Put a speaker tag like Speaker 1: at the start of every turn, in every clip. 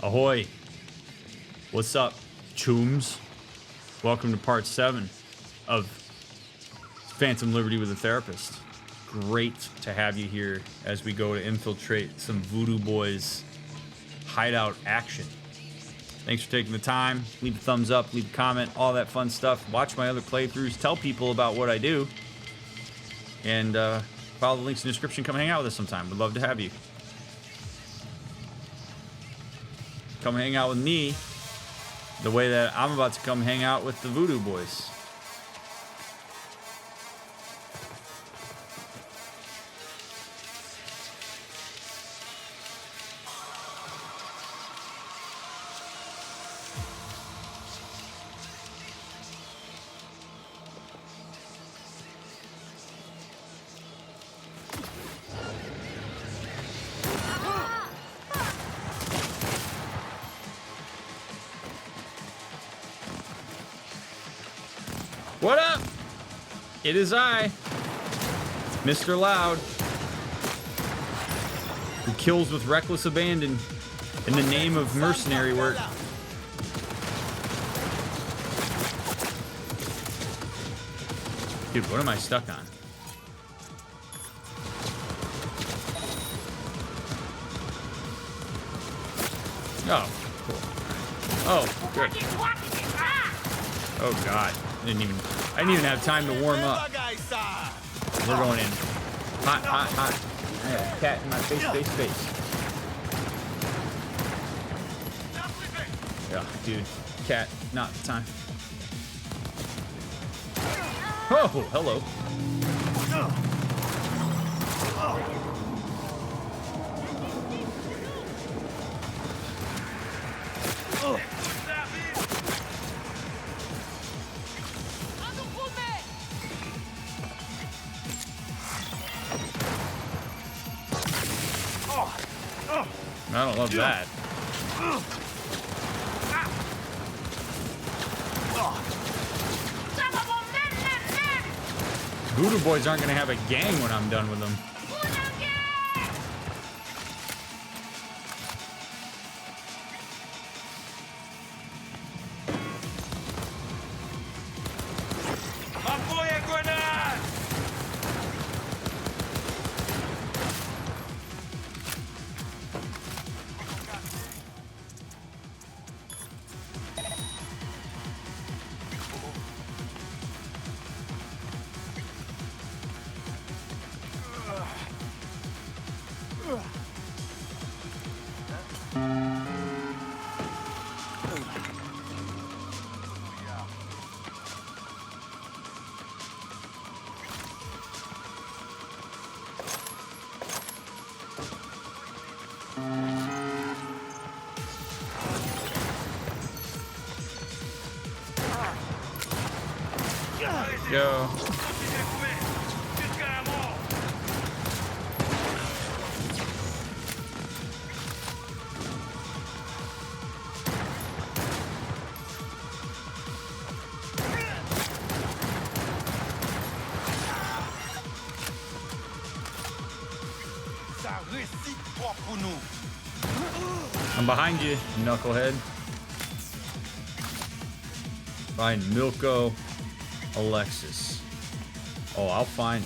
Speaker 1: Ahoy. What's up, chooms? Welcome to part 7 of Phantom Liberty with a Therapist. Great to have you here as we go to infiltrate some Voodoo Boys hideout action. Thanks for taking the time. Leave a thumbs up, leave a comment, all that fun stuff. Watch my other playthroughs, tell people about what I do, and follow the links in the description. Come hang out with us sometime. We'd love to have you. Come hang out with me the way that I'm about to come hang out with the Voodoo Boys. What up? It is I, Mr. Loud, who kills with reckless abandon in the name of mercenary work. Dude, what am I stuck on? Oh, cool. Oh, good. Oh, God. I didn't even have time to warm up. We're going in. Hot, hot, hot. I have a cat in my face. Yeah, dude. Cat, not the time. Oh, hello. I don't love that. Voodoo Boys aren't gonna have a gang when I'm done with them. Go. I'm behind you, knucklehead. Find Milko Alexis. Oh, I'll find.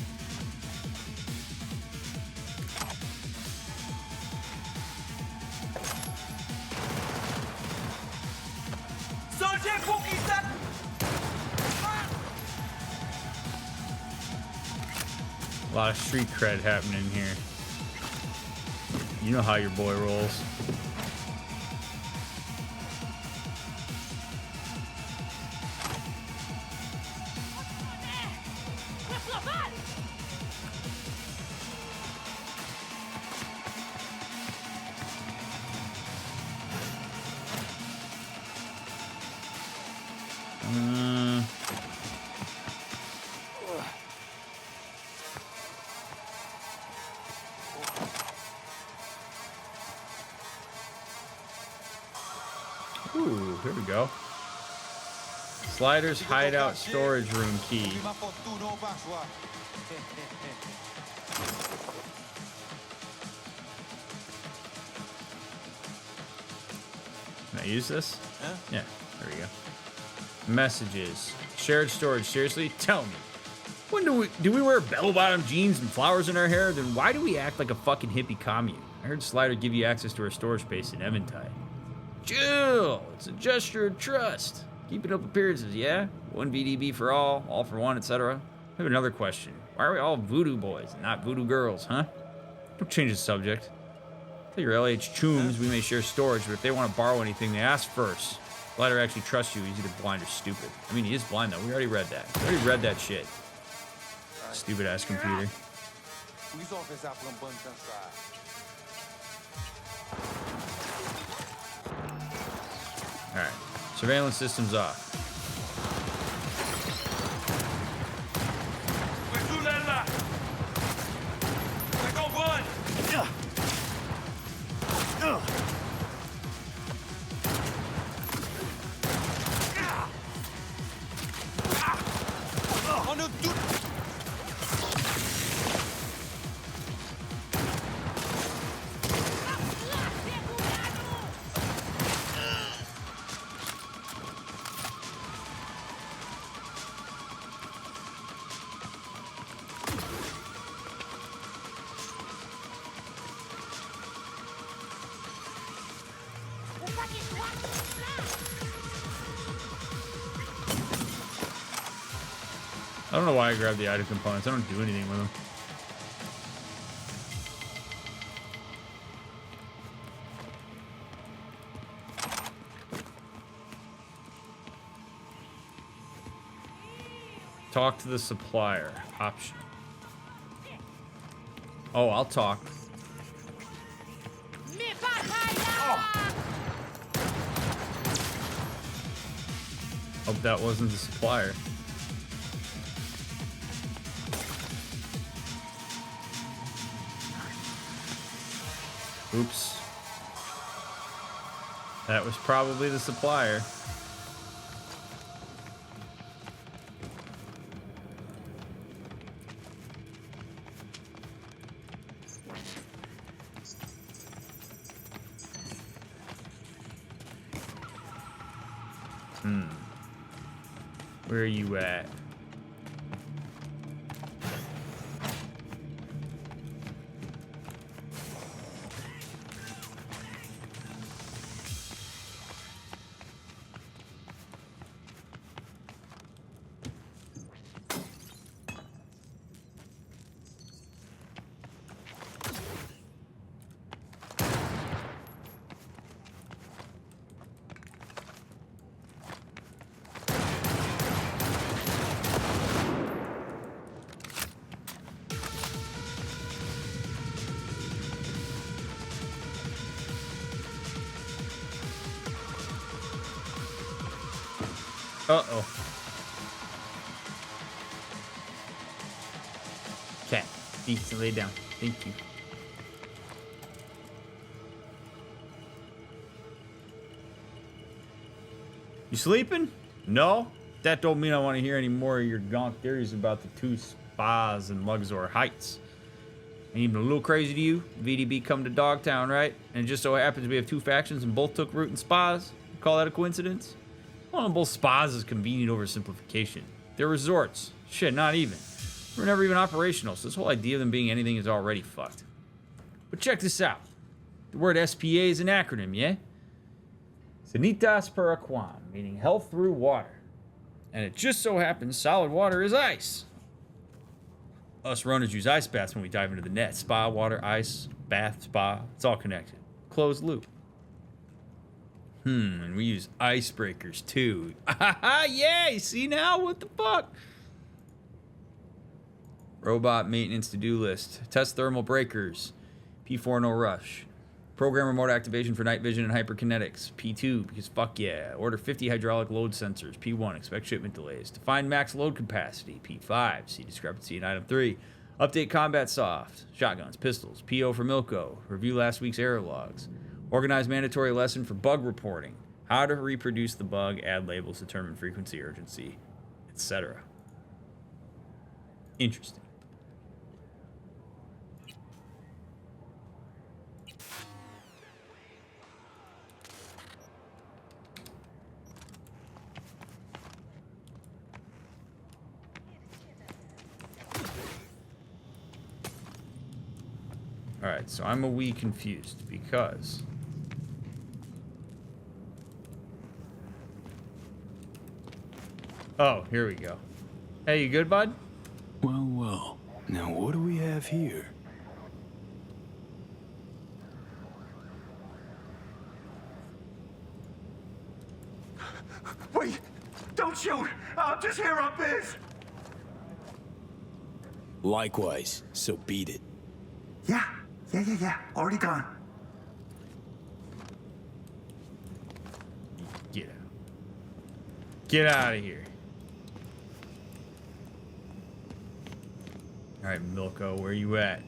Speaker 1: A lot of street cred happening here. You know how your boy rolls. Ooh, here we go. Sliders hideout storage room key. use this? Yeah, there we go. Messages. Shared storage. Seriously? Tell me. When do we wear bell-bottom jeans and flowers in our hair? Then why do we act like a fucking hippie commune? I heard Slider give you access to our storage space in Eventide. Chill. It's a gesture of trust. Keeping up appearances, yeah? 1 VDB for all for one, etc. I have another question. Why are we all voodoo boys and not voodoo girls, huh? Don't change the subject. Tell your LH chooms we may share storage, but if they want to borrow anything, they ask first. Slider actually trusts you. He's either blind or stupid. I mean, he is blind, though. We already read that. We already read that shit. Stupid-ass computer. Alright. Surveillance system's off. I don't know why I grabbed the item components. I don't do anything with them. Talk to the supplier. Option. Oh, I'll talk. Hope that wasn't the supplier. Oops. That was probably the supplier. Where are you at? Uh-oh. Cat, needs to lay down. Thank you. You sleeping? No? That don't mean I want to hear any more of your gaunt theories about the two spas in Luxor Heights. Ain't even a little crazy to you? VDB come to Dogtown, right? And it just so happens we have two factions and both took root in spas? You call that a coincidence? One of both spas is convenient oversimplification. They're resorts. Shit, not even. We're never even operational, so this whole idea of them being anything is already fucked. But check this out. The word SPA is an acronym, yeah? Sanitas per aquam, meaning health through water. And it just so happens solid water is ice. Us runners use ice baths when we dive into the net. Spa, water, ice, bath, spa. It's all connected. Closed loop. And we use icebreakers too. Yeah, you see now? What the fuck? Robot maintenance to-do list. Test thermal breakers. P4 no rush. Program remote activation for night vision and hyperkinetics. P2 because fuck yeah. Order 50 hydraulic load sensors. P1 expect shipment delays. Define max load capacity. P5 see discrepancy in item 3. Update combat soft. Shotguns, pistols. PO for Milko. Review last week's error logs. Organize mandatory lesson for bug reporting. How to reproduce the bug, add labels, determine frequency, urgency, etc. Interesting. Alright, so I'm a wee confused because... Oh, here we go. Hey, you good, bud?
Speaker 2: Well, well. Now what do we have here?
Speaker 3: Wait! Don't shoot! I'm just here on biz!
Speaker 2: Likewise, so beat it.
Speaker 3: Yeah. Already gone.
Speaker 1: Get out. Get out of here. Alright, Milko, where you at?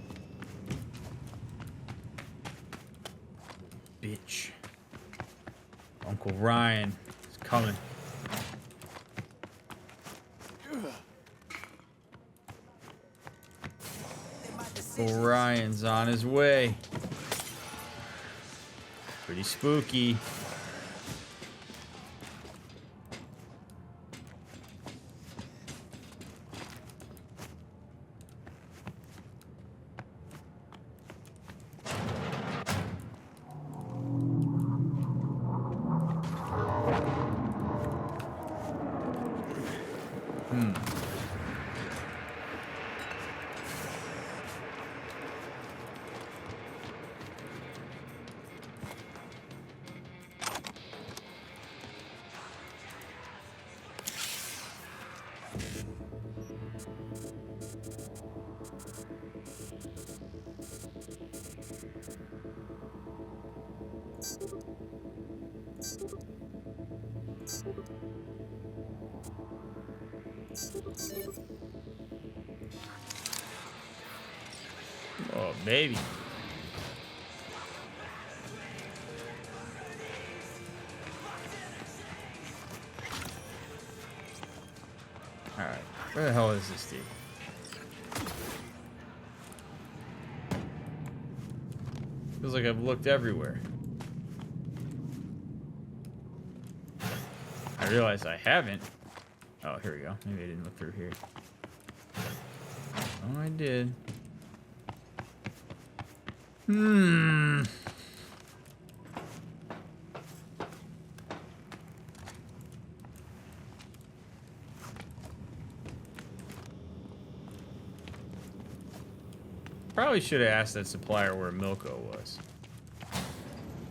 Speaker 1: Bitch. Uncle Ryan is coming. Uncle Ryan's on his way. Pretty spooky. Oh, baby. Alright, where the hell is this dude? Feels like I've looked everywhere. I realize I haven't. Oh, here we go. Maybe I didn't look through here. Oh, I did. Probably should have asked that supplier where Milko was.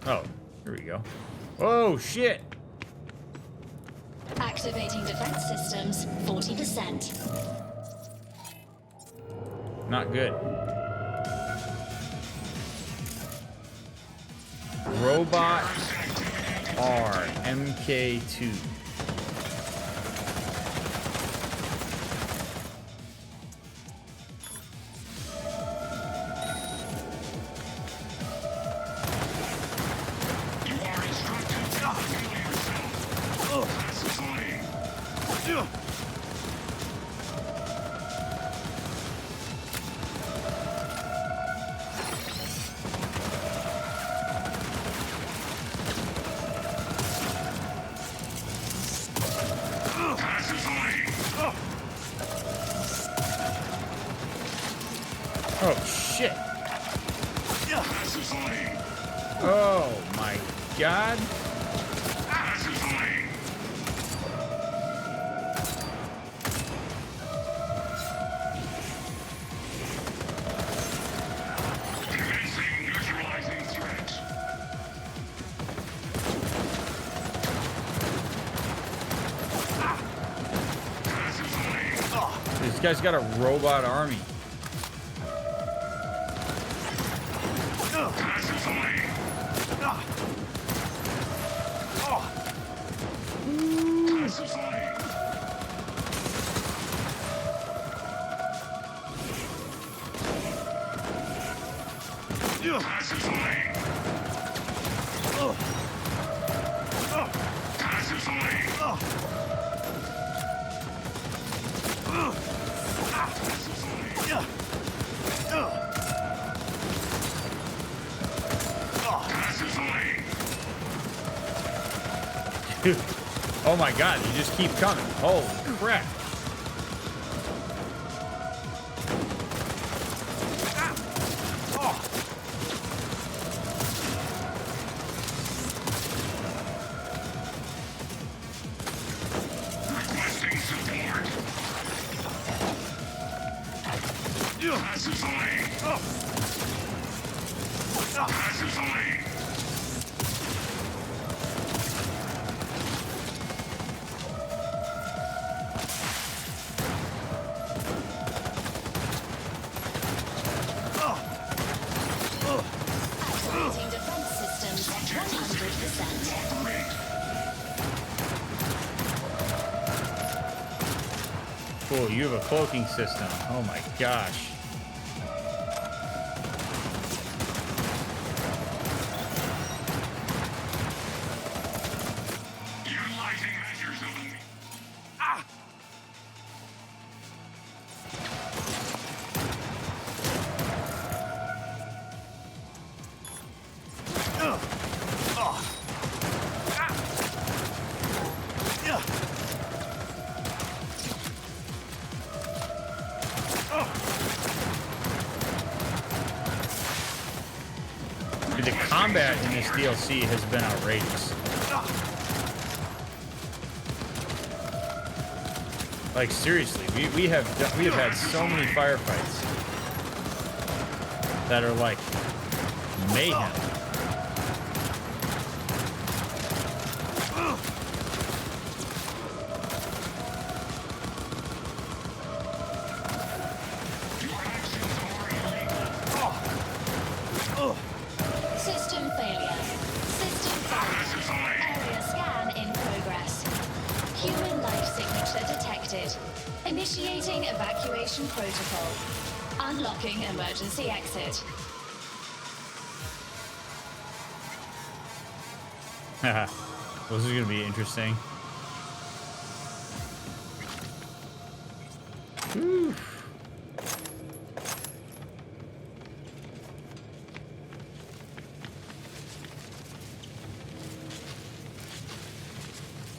Speaker 1: Oh, here we go. Oh, shit!
Speaker 4: Activating defense systems, 40%.
Speaker 1: Not good. Robot R MK2. Oh, shit. Oh, my God. This guy's got a robot army. Oh my God, you just keep coming. Holy crap.
Speaker 4: Activating defense systems 100%.
Speaker 1: Cool, you have a cloaking system. Oh my gosh. Dude, the combat in this DLC has been outrageous. Like seriously, we have had so many firefights that are like mayhem.
Speaker 4: System failure. System failure. Area scan in progress. Human life signature detected. Initiating evacuation protocol. Unlocking emergency exit.
Speaker 1: Haha. This is gonna be interesting. Whew.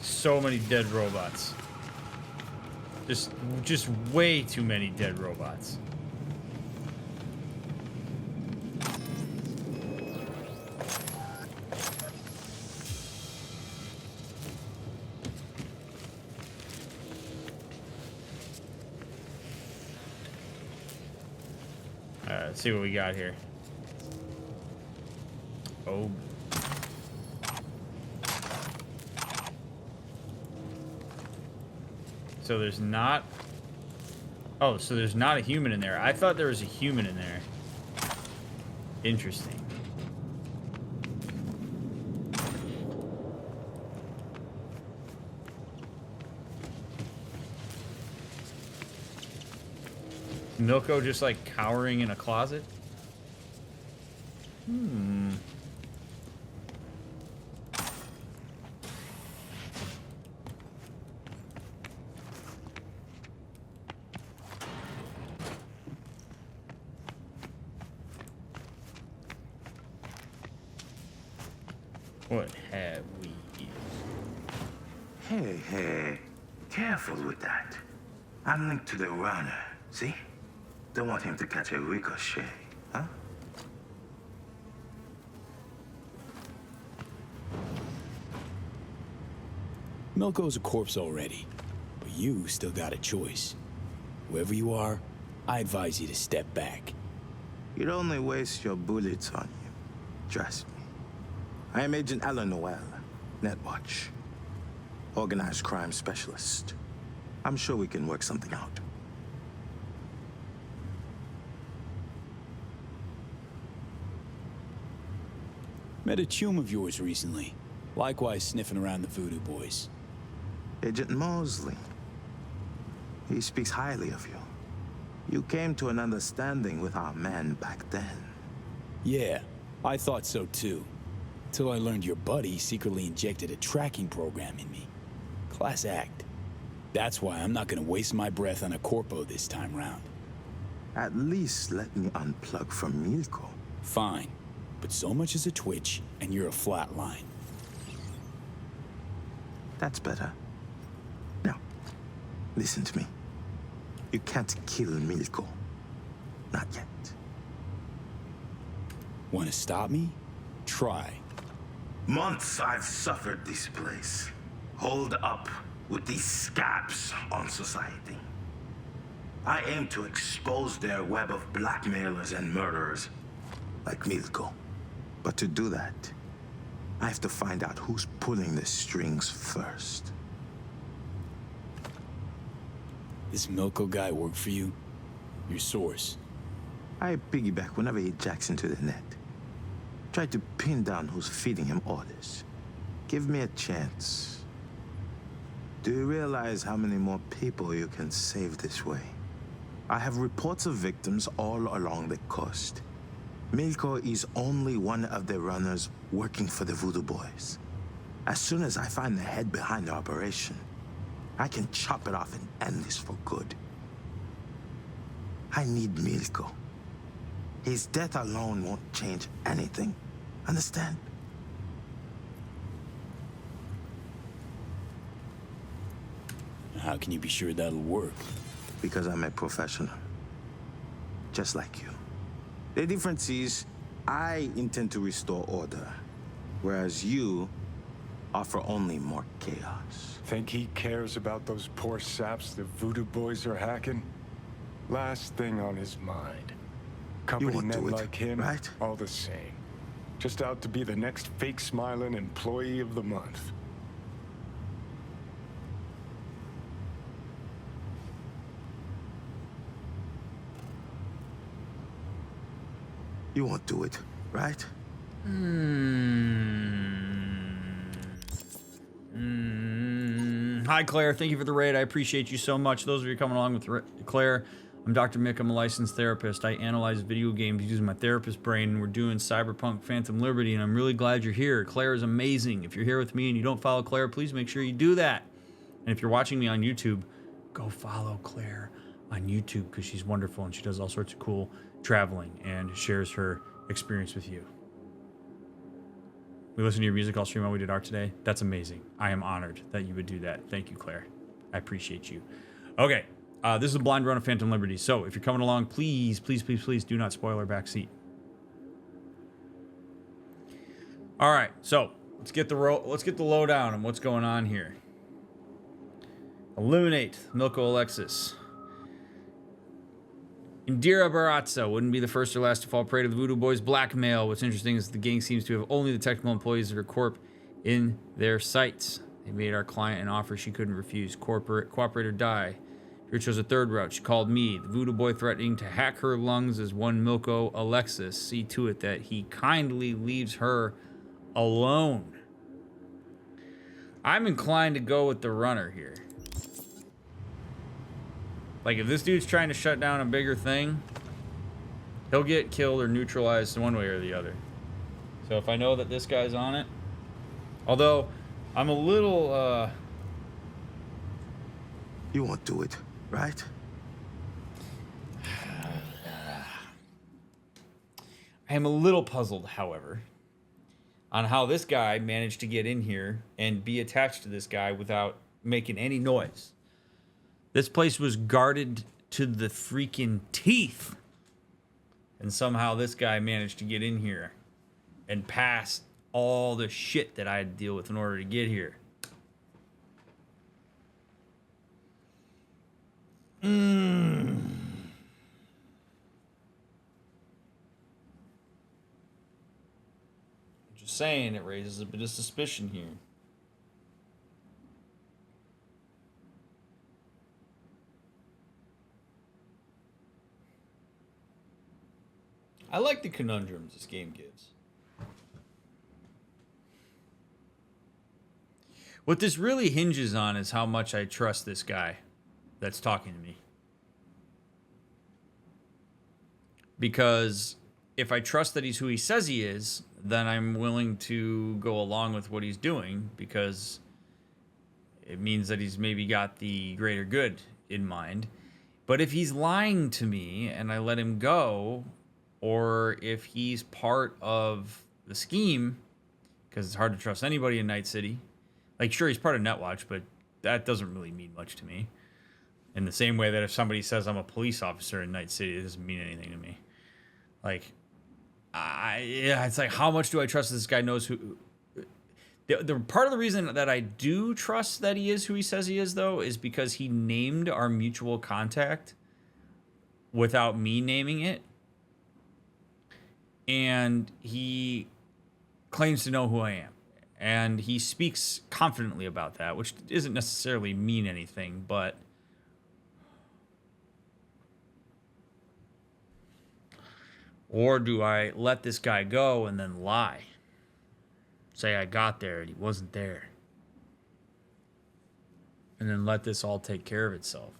Speaker 1: So many dead robots. Just way too many dead robots. Alright, let's see what we got here. Oh. So there's not... Oh, so there's not a human in there. I thought there was a human in there. Interesting. Milko just like cowering in a closet? Hmm. What have we here?
Speaker 3: Hey, careful with that. I'm linked to the runner, see? Don't want him to catch a ricochet, huh?
Speaker 2: Milko's a corpse already, but you still got a choice. Whoever you are, I advise you to step back.
Speaker 3: You'd only waste your bullets on you. Trust me. I am Agent Alan Noel, NetWatch. Organized crime specialist. I'm sure we can work something out.
Speaker 2: Met a chum of yours recently. Likewise sniffing around the Voodoo boys.
Speaker 3: Agent Mosley. He speaks highly of you. You came to an understanding with our man back then.
Speaker 2: Yeah, I thought so too. Till I learned your buddy secretly injected a tracking program in me. Class act. That's why I'm not gonna waste my breath on a corpo this time round.
Speaker 3: At least let me unplug from Milko.
Speaker 2: Fine, but so much as a twitch, and you're a flat line.
Speaker 3: That's better. Now, listen to me. You can't kill Milko. Not yet.
Speaker 2: Wanna stop me? Try.
Speaker 3: Months I've suffered this place. Hold up with these scabs on society. I aim to expose their web of blackmailers and murderers, like Milko. But to do that, I have to find out who's pulling the strings first.
Speaker 2: This Milko guy work for you? Your source?
Speaker 3: I piggyback whenever he jacks into the net. Try to pin down who's feeding him orders. Give me a chance. Do you realize how many more people you can save this way? I have reports of victims all along the coast. Milko is only one of the runners working for the Voodoo boys. As soon as I find the head behind the operation, I can chop it off and end this for good. I need Milko. His death alone won't change anything. Understand?
Speaker 2: How can you be sure that'll work?
Speaker 3: Because I'm a professional. Just like you. The difference is, I intend to restore order, whereas you offer only more chaos.
Speaker 5: Think he cares about those poor saps the Voodoo boys are hacking? Last thing on his mind. Company
Speaker 3: won't
Speaker 5: men
Speaker 3: do it,
Speaker 5: like him,
Speaker 3: right?
Speaker 5: all the same. Just out to be the next fake smiling employee of the month.
Speaker 3: You won't do it, right?
Speaker 1: Hi, Claire. Thank you for the raid. I appreciate you so much. Those of you coming along with Claire, I'm DrMick. I'm a licensed therapist. I analyze video games using my therapist brain. We're doing Cyberpunk Phantom Liberty, and I'm really glad you're here. Claire is amazing. If you're here with me and you don't follow Claire, please make sure you do that. And if you're watching me on YouTube, go follow Claire on YouTube because she's wonderful and she does all sorts of cool traveling and shares her experience with you. We listen to your music. I'll stream while we did art today. That's amazing. I am honored that you would do that. Thank you, Claire. I appreciate you. Okay. This is a blind run of Phantom Liberty. So if you're coming along, please, please, please, please do not spoil our back seat. All right. So let's get the lowdown on what's going on here. Eliminate Milko Alexis. Indira Baratza wouldn't be the first or last to fall prey to the Voodoo Boys' blackmail. What's interesting is the gang seems to have only the technical employees of her corp in their sights. They made our client an offer she couldn't refuse. Cooperate or die. She chose a third route. She called me, the Voodoo Boy, threatening to hack her lungs as one Milko Alexis. See to it that he kindly leaves her alone. I'm inclined to go with the runner here. Like, if this dude's trying to shut down a bigger thing, he'll get killed or neutralized one way or the other. So if I know that this guy's on it, although I'm a little,
Speaker 3: You won't do it, right?
Speaker 1: I am a little puzzled, however, on how this guy managed to get in here and be attached to this guy without making any noise. This place was guarded to the freaking teeth. And somehow this guy managed to get in here and pass all the shit that I had to deal with in order to get here. Just saying, it raises a bit of suspicion here. I like the conundrums this game gives. What this really hinges on is how much I trust this guy that's talking to me. Because if I trust that he's who he says he is, then I'm willing to go along with what he's doing because it means that he's maybe got the greater good in mind. But if he's lying to me and I let him go, or if he's part of the scheme, because it's hard to trust anybody in Night City. Like, sure, he's part of NetWatch, but that doesn't really mean much to me. In the same way that if somebody says I'm a police officer in Night City, it doesn't mean anything to me. Like, it's like, how much do I trust this guy knows who... The part of the reason that I do trust that he is who he says he is, though, is because he named our mutual contact without me naming it. And he claims to know who I am. And he speaks confidently about that, which doesn't necessarily mean anything, but or do I let this guy go and then lie? Say I got there and he wasn't there. And then let this all take care of itself.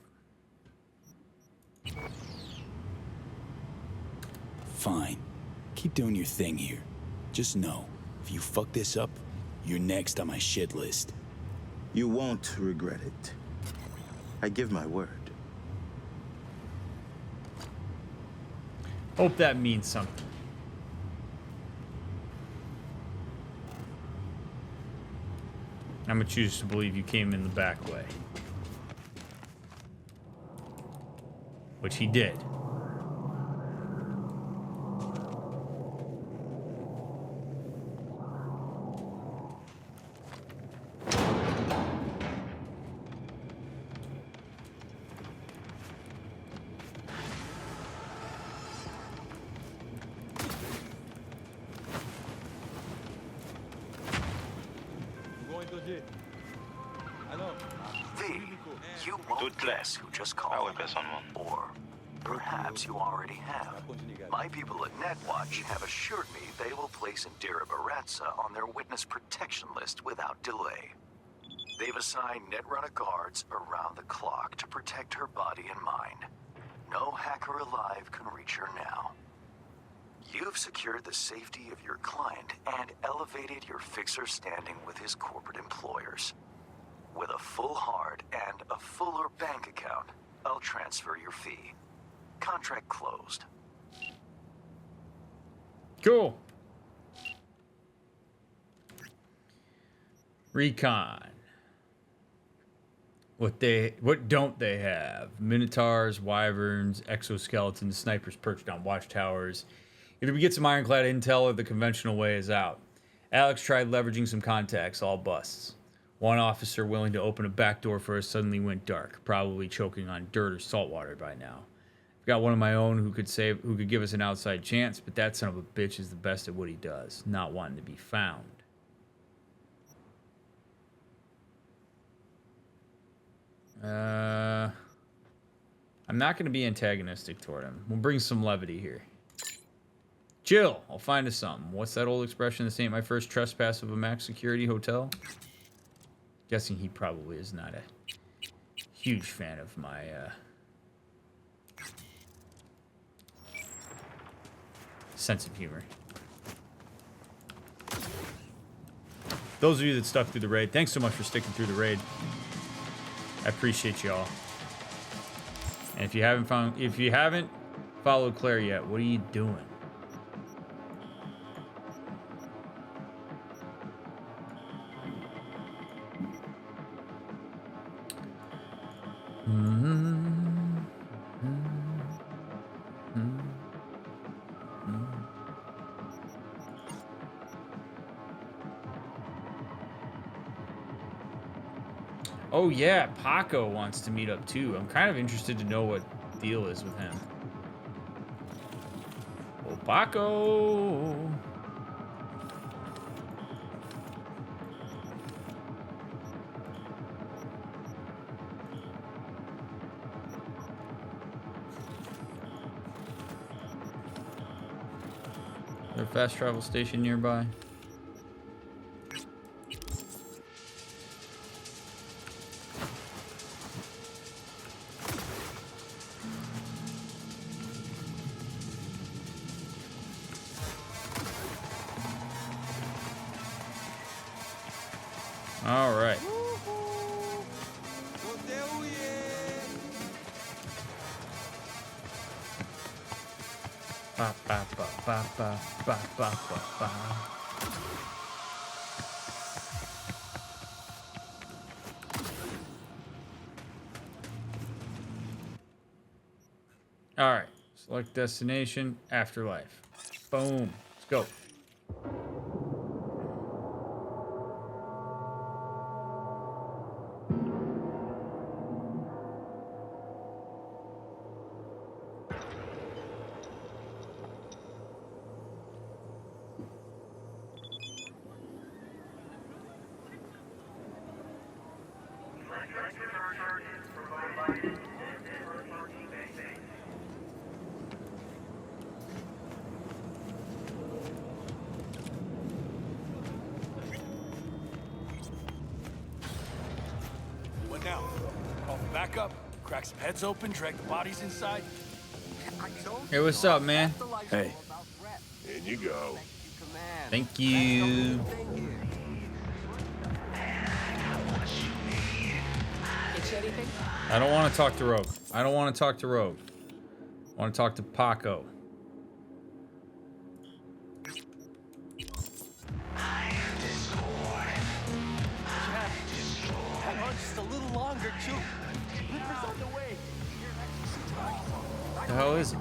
Speaker 2: Fine. Keep doing your thing here. Just know, if you fuck this up, you're next on my shit list.
Speaker 3: You won't regret it. I give my word.
Speaker 1: Hope that means something. I'm gonna choose to believe you came in the back way. Which he did.
Speaker 6: You won't guess who just called. Or perhaps you already have. My people at NetWatch have assured me they will place Indira Baratza on their witness protection list without delay. They've assigned Netrunner guards around the clock to protect her body and mind. No hacker alive can reach her now. You've secured the safety of your client and elevated your fixer standing with his corporate employers. With a full hard and a fuller bank account, I'll transfer your fee. Contract closed.
Speaker 1: Cool. Recon. What don't they have? Minotaurs, wyverns, exoskeletons, snipers perched on watchtowers. Either we get some ironclad intel or the conventional way is out. Alex tried leveraging some contacts, all busts. One officer willing to open a back door for us suddenly went dark, probably choking on dirt or salt water by now. I've got one of my own who could give us an outside chance, but that son of a bitch is the best at what he does, not wanting to be found. I'm not going to be antagonistic toward him. We'll bring some levity here. Chill, I'll find us something. What's that old expression? This ain't my first trespass of a max security hotel? Guessing he probably is not a huge fan of my sense of humor. Those of you that stuck through the raid, thanks so much for sticking through the raid. I appreciate y'all. And if you haven't followed Claire yet, what are you doing? Oh yeah, Paco wants to meet up too. I'm kind of interested to know what the deal is with him. Oh, Paco! Is there a fast travel station nearby? All right. Ba, ba, ba, ba, ba, ba, ba, ba, ba. All right. Select destination, afterlife. Boom. Let's go.
Speaker 2: What now? Call for backup, crack some heads open, drag the bodies inside.
Speaker 1: Hey, what's up, man?
Speaker 2: Hey.
Speaker 5: In you go.
Speaker 1: Thank you. I don't want to talk to Rogue. I don't want to talk to Rogue. I want to talk to Paco.
Speaker 7: Hang on just a little longer, Chew. Reaper's on the way.
Speaker 1: What the hell is it?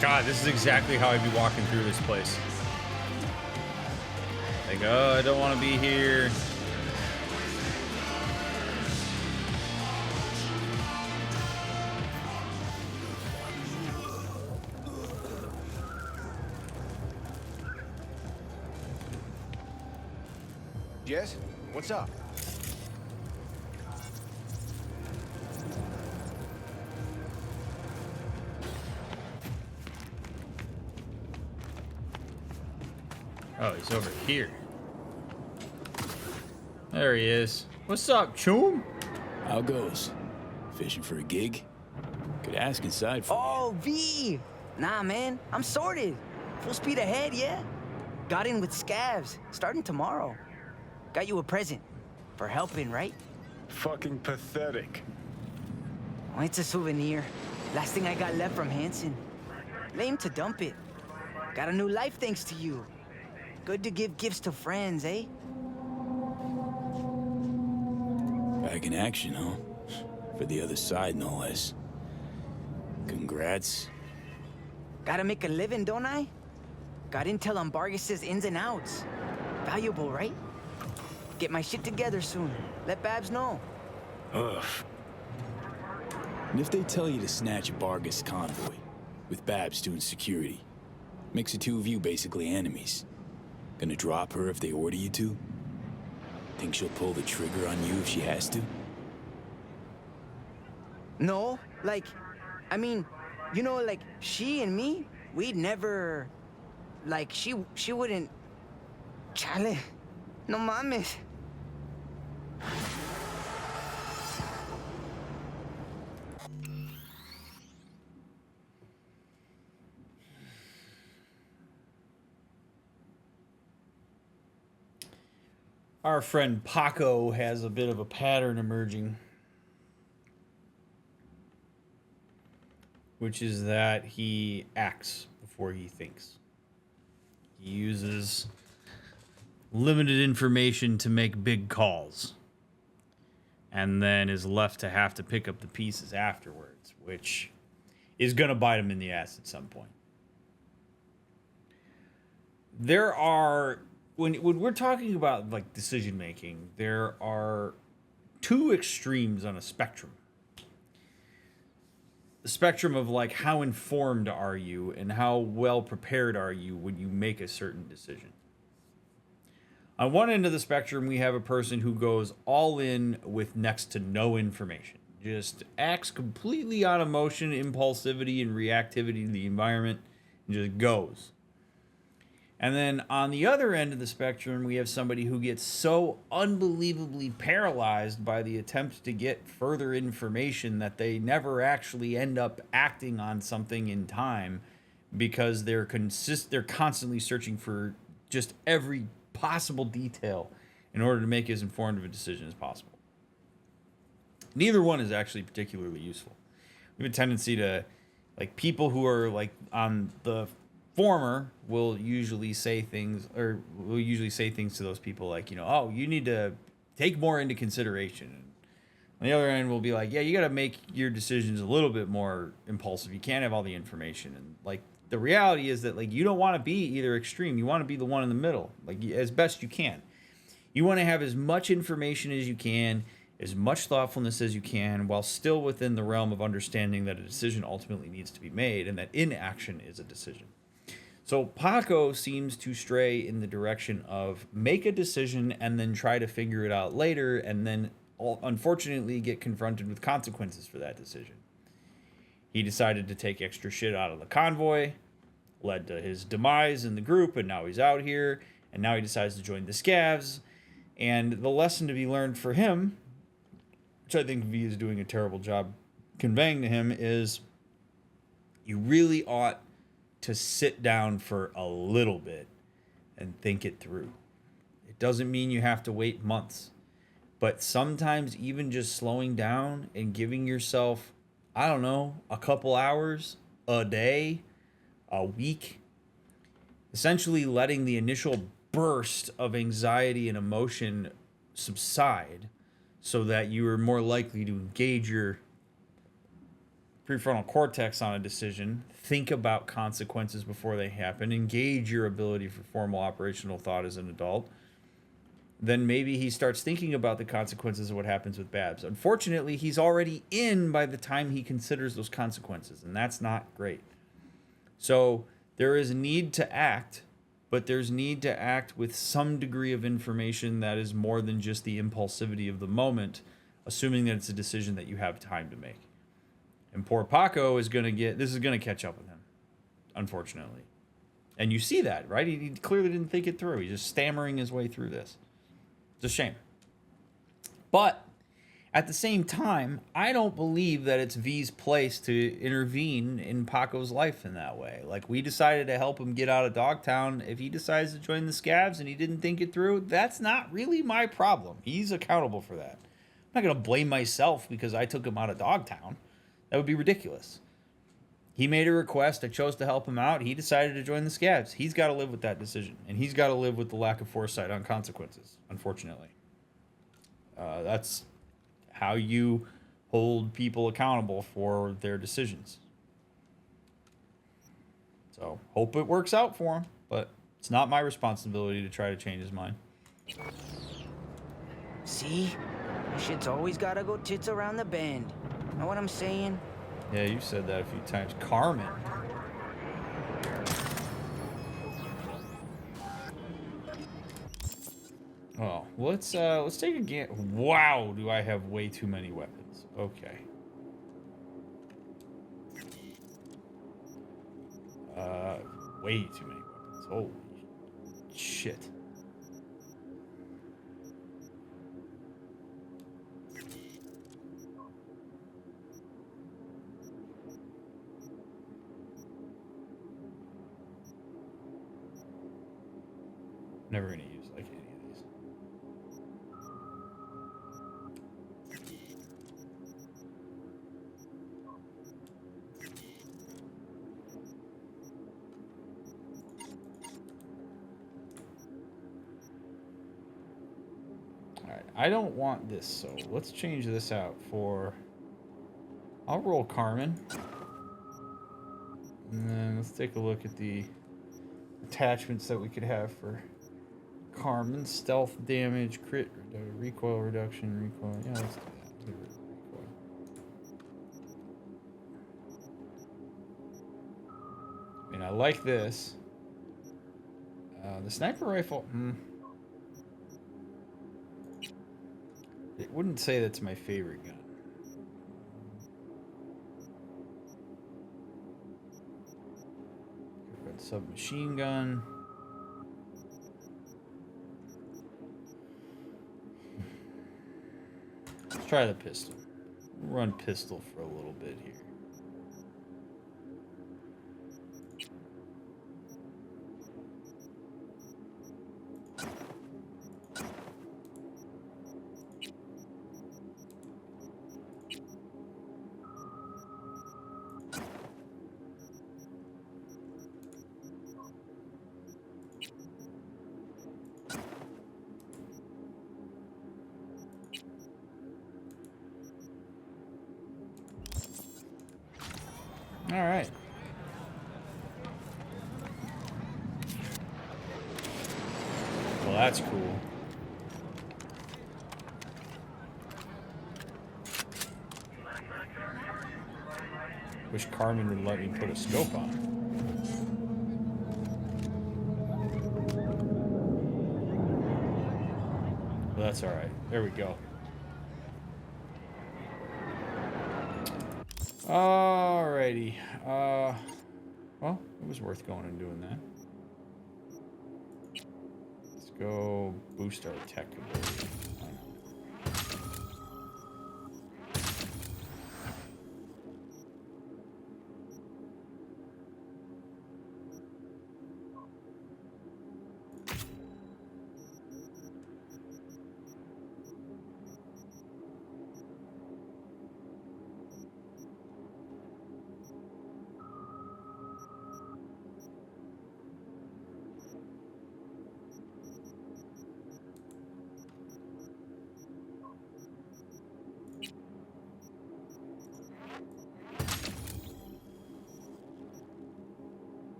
Speaker 1: God, this is exactly how I'd be walking through this place. Like, oh, I don't want to be here.
Speaker 8: Jess, what's up?
Speaker 1: Oh, he's over here. There he is. What's up, Choom?
Speaker 2: How goes? Fishing for a gig? Could ask inside for
Speaker 9: Oh, V! Nah, man, I'm sorted. Full speed ahead, yeah? Got in with scavs, starting tomorrow. Got you a present. For helping, right?
Speaker 5: Fucking pathetic.
Speaker 9: Oh, it's a souvenir. Last thing I got left from Hanson. Lame to dump it. Got a new life thanks to you. Good to give gifts to friends, eh?
Speaker 2: Back in action, huh? For the other side, no less. Congrats.
Speaker 9: Gotta make a living, don't I? Got intel on Vargas's ins and outs. Valuable, right? Get my shit together soon. Let Babs know.
Speaker 2: Ugh. And if they tell you to snatch Vargas convoy, with Babs doing security, makes the two of you basically enemies. Gonna drop her if they order you to? Think she'll pull the trigger on you if she has to?
Speaker 9: No, like, I mean, you know, like, she and me, we'd never, like, she wouldn't, chale, no mames.
Speaker 1: Our friend Paco has a bit of a pattern emerging, which is that he acts before he thinks. He uses limited information to make big calls, and then is left to have to pick up the pieces afterwards, which is going to bite him in the ass at some point. There are... When we're talking about like decision making, there are two extremes on a spectrum. The spectrum of like how informed are you and how well prepared are you when you make a certain decision. On one end of the spectrum, we have a person who goes all in with next to no information. Just acts completely on emotion, impulsivity, and reactivity to the environment, and just goes. And then on the other end of the spectrum, we have somebody who gets so unbelievably paralyzed by the attempt to get further information that they never actually end up acting on something in time because they're constantly searching for just every possible detail in order to make as informed of a decision as possible. Neither one is actually particularly useful. We have a tendency to, like, people who are like on the former will usually say things to those people like, you know, oh, you need to take more into consideration. On the other end, we'll be like, yeah, you got to make your decisions a little bit more impulsive. You can't have all the information. And like the reality is that like you don't want to be either extreme. You want to be the one in the middle, like as best you can. You want to have as much information as you can, as much thoughtfulness as you can, while still within the realm of understanding that a decision ultimately needs to be made and that inaction is a decision. So Paco seems to stray in the direction of make a decision and then try to figure it out later, and then unfortunately get confronted with consequences for that decision. He decided to take extra shit out of the convoy, led to his demise in the group, and now he's out here, and now he decides to join the scavs. And the lesson to be learned for him, which I think V is doing a terrible job conveying to him, is you really ought to sit down for a little bit and think it through. It doesn't mean you have to wait months, but sometimes even just slowing down and giving yourself, I don't know, a couple hours, a day, a week, essentially letting the initial burst of anxiety and emotion subside so that you are more likely to engage your prefrontal cortex on a decision, think about consequences before they happen, engage your ability for formal operational thought as an adult. Then maybe he starts thinking about the consequences of what happens with Babs. Unfortunately, he's already in by the time he considers those consequences, and that's not great. So there is a need to act, but there's need to act with some degree of information that is more than just the impulsivity of the moment, assuming that it's a decision that you have time to make. And poor Paco is going to catch up with him, unfortunately. And you see that, right? He clearly didn't think it through. He's just stammering his way through this. It's a shame. But at the same time, I don't believe that it's V's place to intervene in Paco's life in that way. Like, we decided to help him get out of Dogtown. If he decides to join the scavs and he didn't think it through, that's not really my problem. He's accountable for that. I'm not going to blame myself because I took him out of Dogtown. That would be ridiculous. He made a request. I chose to help him out. He decided to join the scavs. He's got to live with that decision. And he's got to live with the lack of foresight on consequences, unfortunately. That's how you hold people accountable for their decisions. So, hope it works out for him. But it's not my responsibility to try to change his mind.
Speaker 9: See? Shit's always gotta go tits around the bend. Know what I'm saying?
Speaker 1: Yeah, you said that a few times. Carmen. Oh, let's take a game. Wow, do I have way too many weapons? Okay. Way too many weapons. Holy shit. Never gonna use like any of these. Alright, I don't want this, so let's change this out for... I'll roll Carmen. And then let's take a look at the attachments that we could have for Carmen. Stealth damage, crit, recoil reduction, recoil. Yeah, let's do that. Get rid of recoil. I mean, I like this. The sniper rifle. It wouldn't say that's my favorite gun. Got submachine gun. Let's try the pistol. We'll run pistol for a little bit here. All right. Well, that's cool. Wish Carmen would let me put a scope on. Well, that's all right. There we go. Alrighty. Well, it was worth going and doing that. Let's go boost our tech ability.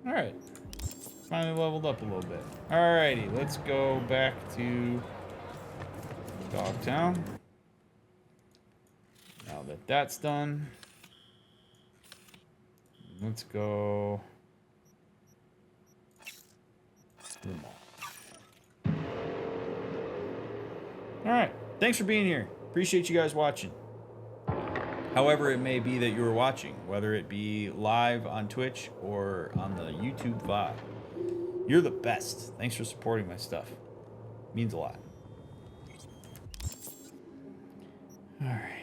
Speaker 1: All right. Finally leveled up a little bit. Alrighty, let's go back to Dogtown. Now that that's done, let's go to the mall. Alright, thanks for being here. Appreciate you guys watching. However it may be that you were watching, whether it be live on Twitch or on the YouTube VOD. You're the best. Thanks for supporting my stuff. Means a lot. Alright.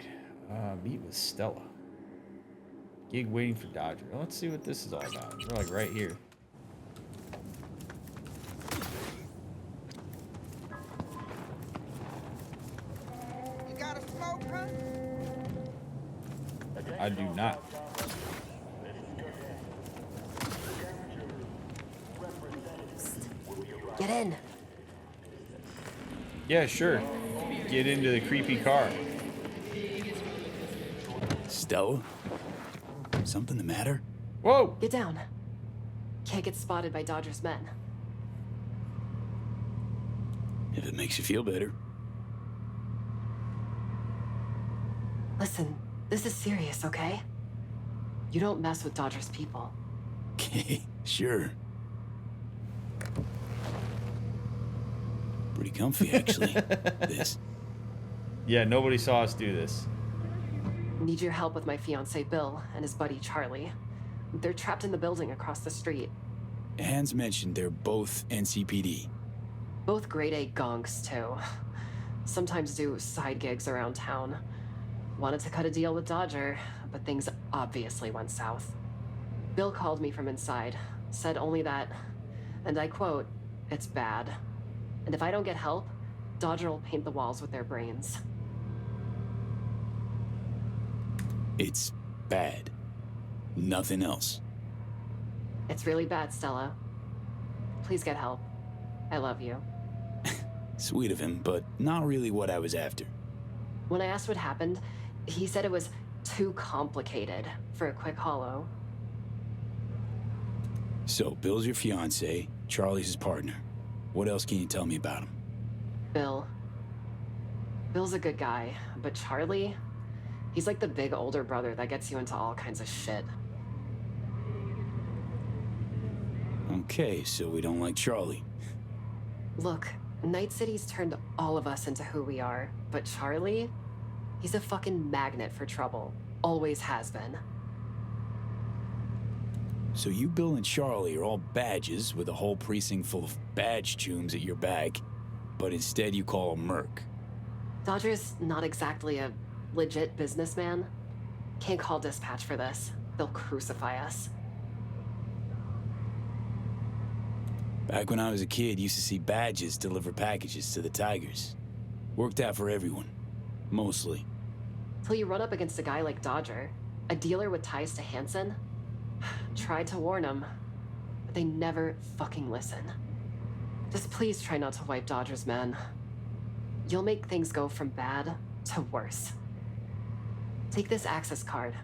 Speaker 1: Meet with Stella. Gig waiting for Dodger. Let's see what this is all about. We're like right here.
Speaker 9: You got a smoke, huh?
Speaker 1: I do not.
Speaker 10: Get in.
Speaker 1: Yeah, sure. Get into the creepy car.
Speaker 2: Stella? Something the matter?
Speaker 1: Whoa!
Speaker 10: Get down. Can't get spotted by Dodger's men.
Speaker 2: If it makes you feel better.
Speaker 10: Listen, this is serious, okay? You don't mess with Dodger's people.
Speaker 2: Okay, sure. Pretty comfy, actually. This.
Speaker 1: Yeah, nobody saw us do this.
Speaker 10: Need your help with my fiancé Bill and his buddy Charlie. They're trapped in the building across the street.
Speaker 2: Hans mentioned they're both NCPD.
Speaker 10: Both grade A gonks, too. Sometimes do side gigs around town. Wanted to cut a deal with Dodger, but things obviously went south. Bill called me from inside, said only that, and I quote, "It's bad. And if I don't get help, Dodger will paint the walls with their brains."
Speaker 2: It's bad. Nothing else.
Speaker 10: It's really bad, Stella. Please get help. I love you.
Speaker 2: Sweet of him, but not really what I was after.
Speaker 10: When I asked what happened, he said it was too complicated for a quick holo.
Speaker 2: So, Bill's your fiancé, Charlie's his partner. What else can you tell me about him?
Speaker 10: Bill. Bill's a good guy, but Charlie, he's like the big older brother that gets you into all kinds of shit.
Speaker 2: Okay, so we don't like Charlie.
Speaker 10: Look, Night City's turned all of us into who we are, but Charlie, he's a fucking magnet for trouble. Always has been.
Speaker 2: So you, Bill, and Charlie are all badges with a whole precinct full of badge chooms at your back, but instead you call him Merc.
Speaker 10: Dodger's not exactly a legit businessman. Can't call dispatch for this. They'll crucify us.
Speaker 2: Back when I was a kid, used to see badges deliver packages to the Tigers. Worked out for everyone. Mostly.
Speaker 10: Till you run up against a guy like Dodger, a dealer with ties to Hansen. Tried to warn him, but they never fucking listen. Just please try not to wipe Dodger's men. You'll make things go from bad to worse. Take this access card.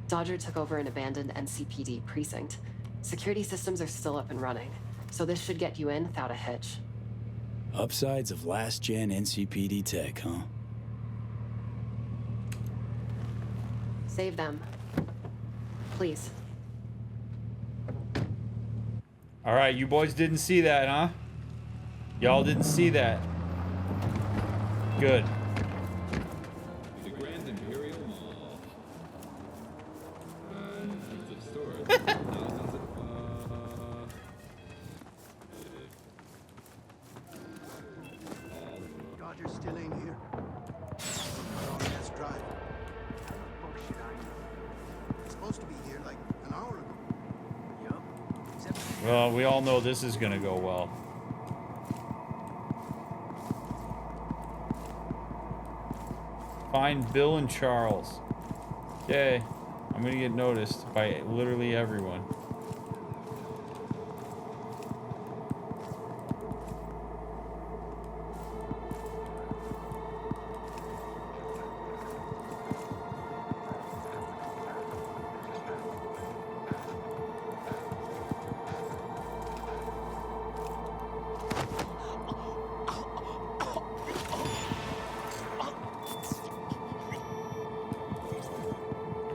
Speaker 10: Dodger took over an abandoned NCPD precinct. Security systems are still up and running, so this should get you in without a hitch.
Speaker 2: Upsides of last-gen NCPD tech, huh?
Speaker 10: Save them. Please.
Speaker 1: All right, you boys didn't see that, huh? Y'all didn't see that. Good.
Speaker 11: The Grand Imperial Mall. Hundreds of stores, thousands of,
Speaker 12: Dodger's still ain't here. Long ass drive. Bullshit, I know. It's supposed to be here like an hour ago. Yup.
Speaker 1: Well, we all know this is gonna go well. Find Bill and Charles. Okay, I'm gonna get noticed by literally everyone.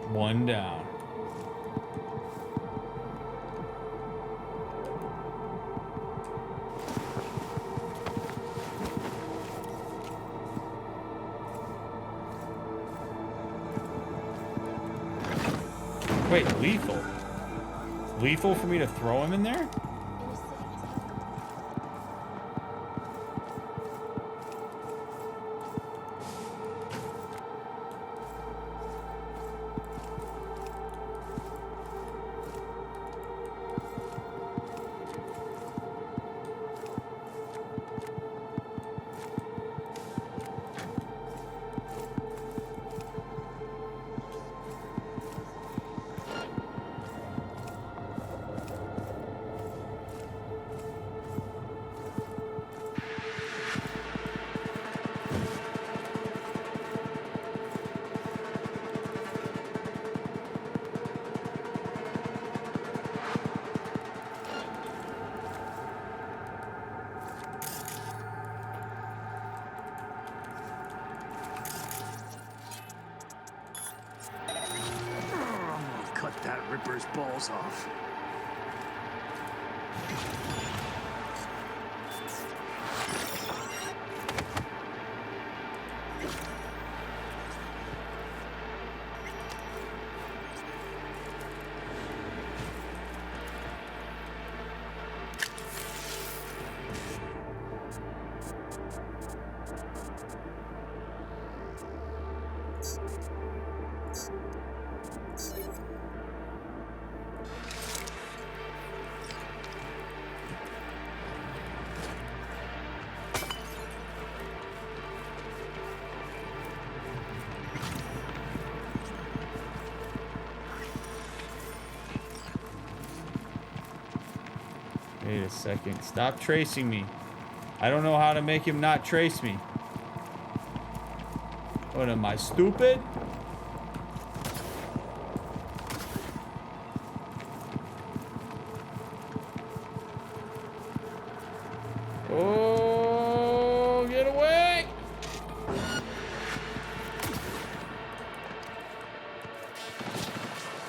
Speaker 1: One down. Wait, lethal? Lethal for me to throw him in there?
Speaker 12: That Ripper's balls off.
Speaker 1: Wait a second. Stop tracing me. I don't know how to make him not trace me. What am I, stupid? Oh, get away!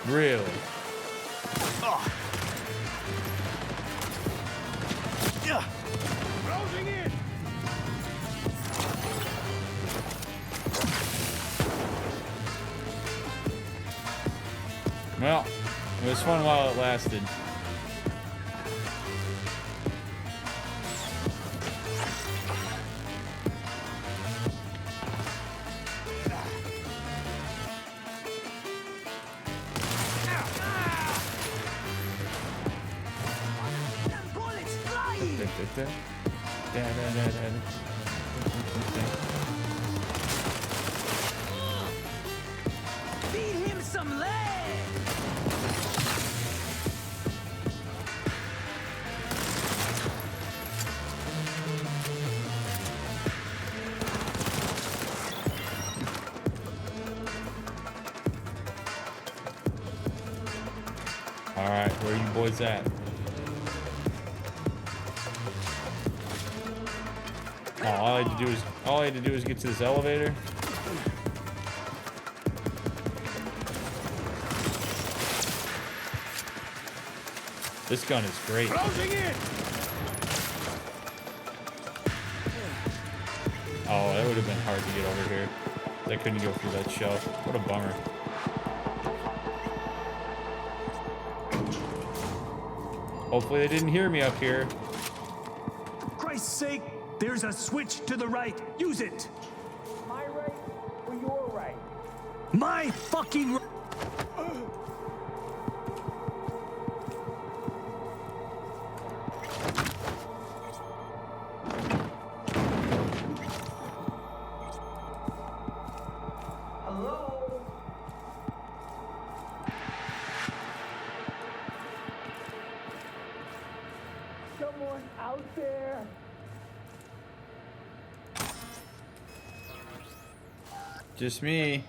Speaker 1: Really?
Speaker 12: Oh. Yeah. Closing in.
Speaker 1: Well, it was fun while it lasted.
Speaker 9: Feed him some lead!
Speaker 1: All right, where are you boys at? Oh, all I had to do is get to this elevator. This gun is great.
Speaker 2: Closing in.
Speaker 1: Oh, that would have been hard to get over here. I couldn't go through that shelf. What a bummer. Hopefully they didn't hear me up here.
Speaker 13: Christ's sake, there's a switch to the right. Use it.
Speaker 9: My right or your right?
Speaker 13: My fucking right.
Speaker 9: Hello? Someone out there?
Speaker 1: Just me.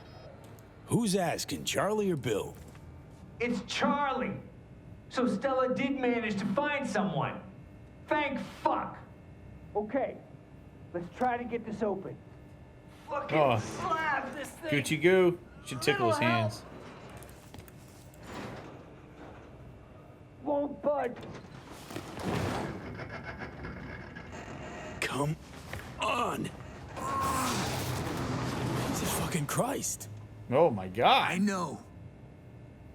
Speaker 2: Who's asking, Charlie or Bill?
Speaker 14: It's Charlie. So Stella did manage to find someone. Thank fuck. Okay, let's try to get this open. Fucking
Speaker 1: Oh,
Speaker 14: slap this thing.
Speaker 1: Gucci Goo. Should tickle his hands.
Speaker 14: Won't budge.
Speaker 2: Come on. Jesus fucking Christ.
Speaker 1: Oh my God.
Speaker 12: I know.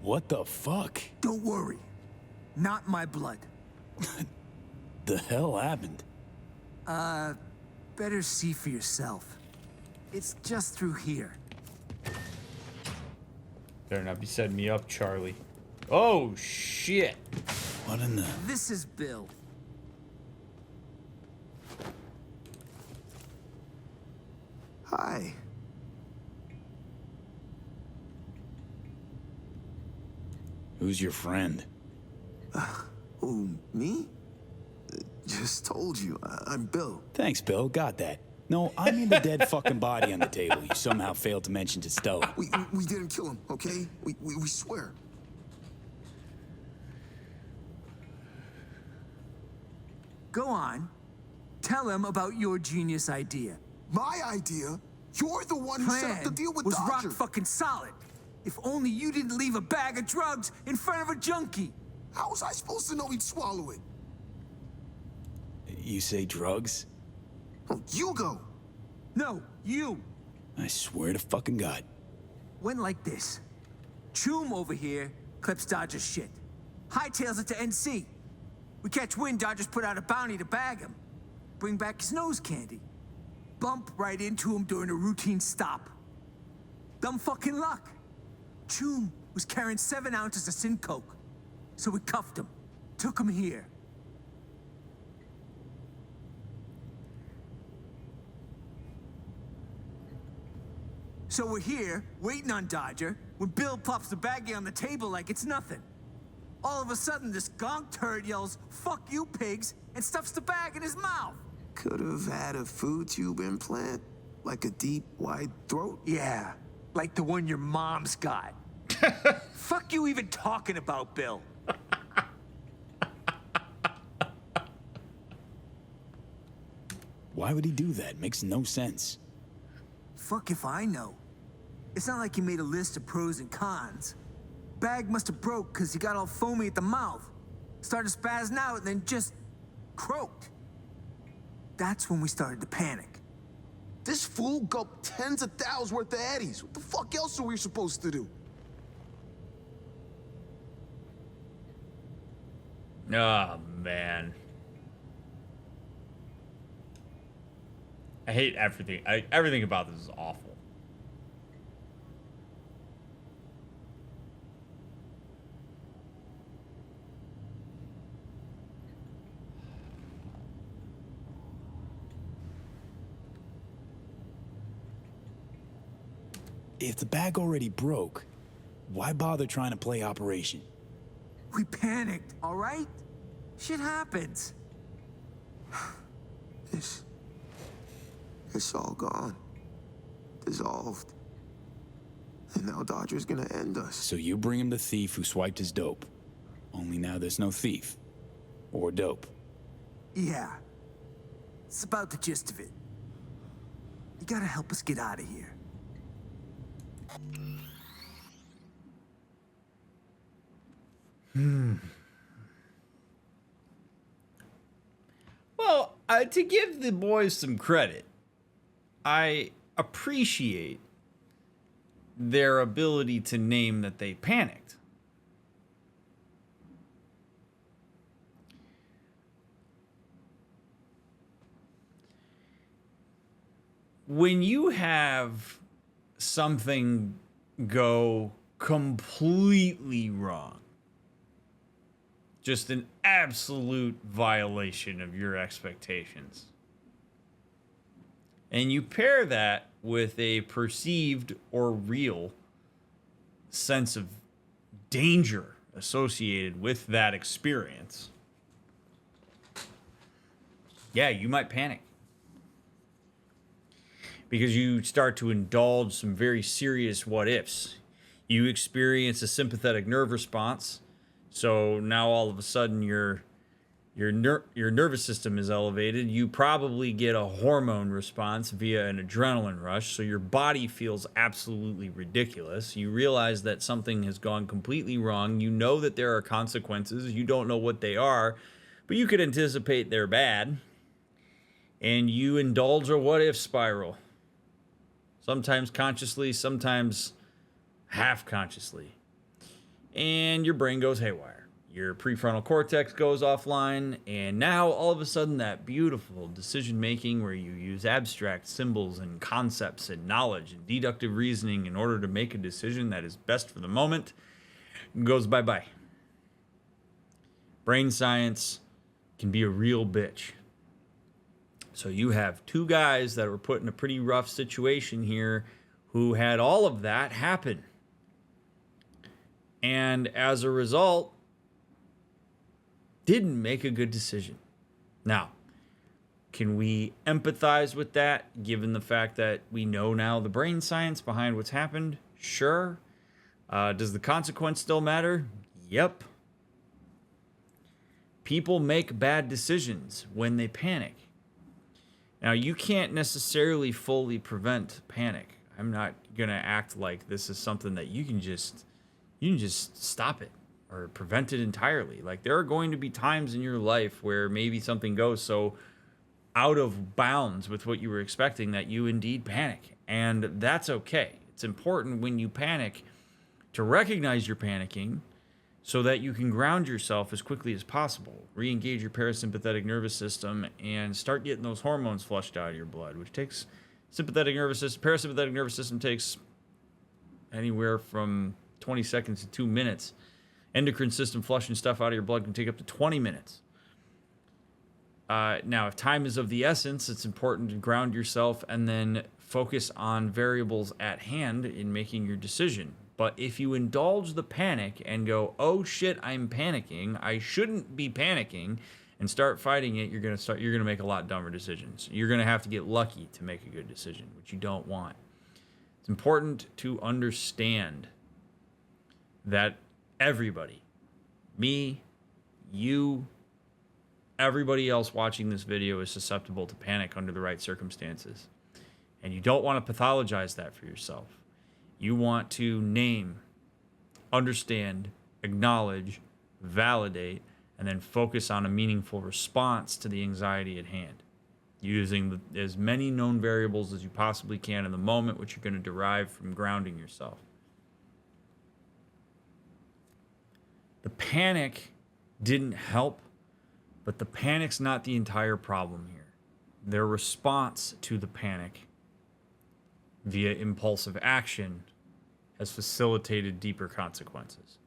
Speaker 2: What the fuck?
Speaker 12: Don't worry. Not my blood.
Speaker 2: The hell happened?
Speaker 12: Better see for yourself. It's just through here.
Speaker 1: Better not be setting me up, Charlie. Oh, shit.
Speaker 2: What in the...
Speaker 12: This is Bill. Hi.
Speaker 2: Who's your friend?
Speaker 12: Who, me? Just told you. I'm Bill.
Speaker 2: Thanks, Bill. Got that. No, I mean the dead fucking body on the table you somehow failed to mention to Stella.
Speaker 12: We didn't kill him, okay? We swear. Go on. Tell him about your genius idea. My idea? You're the one who set up the deal with Dodger. Was rock fucking solid. If only you didn't leave a bag of drugs in front of a junkie. How was I supposed to know he'd swallow it?
Speaker 2: You say drugs?
Speaker 12: Oh, you go. No, you.
Speaker 2: I swear to fucking God.
Speaker 12: Went like this. Choom over here clips Dodger's shit. Hightails it to NC. We catch wind Dodger's put out a bounty to bag him. Bring back his nose candy. Bump right into him during a routine stop. Dumb fucking luck. Choom was carrying 7 ounces of sin coke. So we cuffed him. Took him here. So we're here, waiting on Dodger, when Bill plops the baggie on the table like it's nothing. All of a sudden, this gonk turd yells, "Fuck you, pigs," and stuffs the bag in his mouth. Could have had a food tube implant? Like a deep, wide throat? Yeah, like the one your mom's got. Fuck you even talking about, Bill.
Speaker 2: Why would he do that? Makes no sense.
Speaker 12: Fuck if I know. It's not like he made a list of pros and cons. Bag must have broke because he got all foamy at the mouth. Started spazzing out and then just croaked. That's when we started to panic. This fool gulped tens of thousands worth of Eddies. What the fuck else are we supposed to do?
Speaker 1: Oh, man. I hate everything. Everything about this is awful.
Speaker 2: If the bag already broke, why bother trying to play Operation?
Speaker 12: We panicked, all right? Shit happens.
Speaker 3: It's all gone. Dissolved. And now Dodger's gonna end us.
Speaker 2: So you bring him the thief who swiped his dope. Only now there's no thief. Or dope.
Speaker 12: Yeah. It's about the gist of it. You gotta help us get out of here.
Speaker 1: Well, to give the boys some credit, I appreciate their ability to name that they panicked. When you have something go completely wrong, just an absolute violation of your expectations, and you pair that with a perceived or real sense of danger associated with that experience, yeah, you might panic. Because you start to indulge some very serious what ifs. You experience a sympathetic nerve response. So now all of a sudden your nervous system is elevated. You probably get a hormone response via an adrenaline rush. So your body feels absolutely ridiculous. You realize that something has gone completely wrong. You know that there are consequences. You don't know what they are, but you could anticipate they're bad. And you indulge a what if spiral. Sometimes consciously, sometimes half consciously. And your brain goes haywire. Your prefrontal cortex goes offline. And now all of a sudden that beautiful decision making where you use abstract symbols and concepts and knowledge and deductive reasoning in order to make a decision that is best for the moment goes bye-bye. Brain science can be a real bitch. So you have two guys that were put in a pretty rough situation here who had all of that happen. And as a result, didn't make a good decision. Now, can we empathize with that given the fact that we know now the brain science behind what's happened? Sure. Does the consequence still matter? Yep. People make bad decisions when they panic. Now, you can't necessarily fully prevent panic. I'm not going to act like this is something that you can just stop it or prevent it entirely. Like, there are going to be times in your life where maybe something goes so out of bounds with what you were expecting that you indeed panic. And that's okay. It's important when you panic to recognize you're panicking so that you can ground yourself as quickly as possible, re-engage your parasympathetic nervous system, and start getting those hormones flushed out of your blood, which takes parasympathetic nervous system takes anywhere from 20 seconds to 2 minutes. Endocrine system flushing stuff out of your blood can take up to 20 minutes. Now, if time is of the essence, it's important to ground yourself and then focus on variables at hand in making your decision. But if you indulge the panic and go, oh shit, I'm panicking, I shouldn't be panicking, and start fighting it, you're gonna make a lot dumber decisions. You're gonna have to get lucky to make a good decision, which you don't want. It's important to understand that everybody, me, you, everybody else watching this video is susceptible to panic under the right circumstances. And you don't want to pathologize that for yourself. You want to name, understand, acknowledge, validate, and then focus on a meaningful response to the anxiety at hand, using as many known variables as you possibly can in the moment, which you're going to derive from grounding yourself. The panic didn't help, but the panic's not the entire problem here. Their response to the panic via impulsive action has facilitated deeper consequences.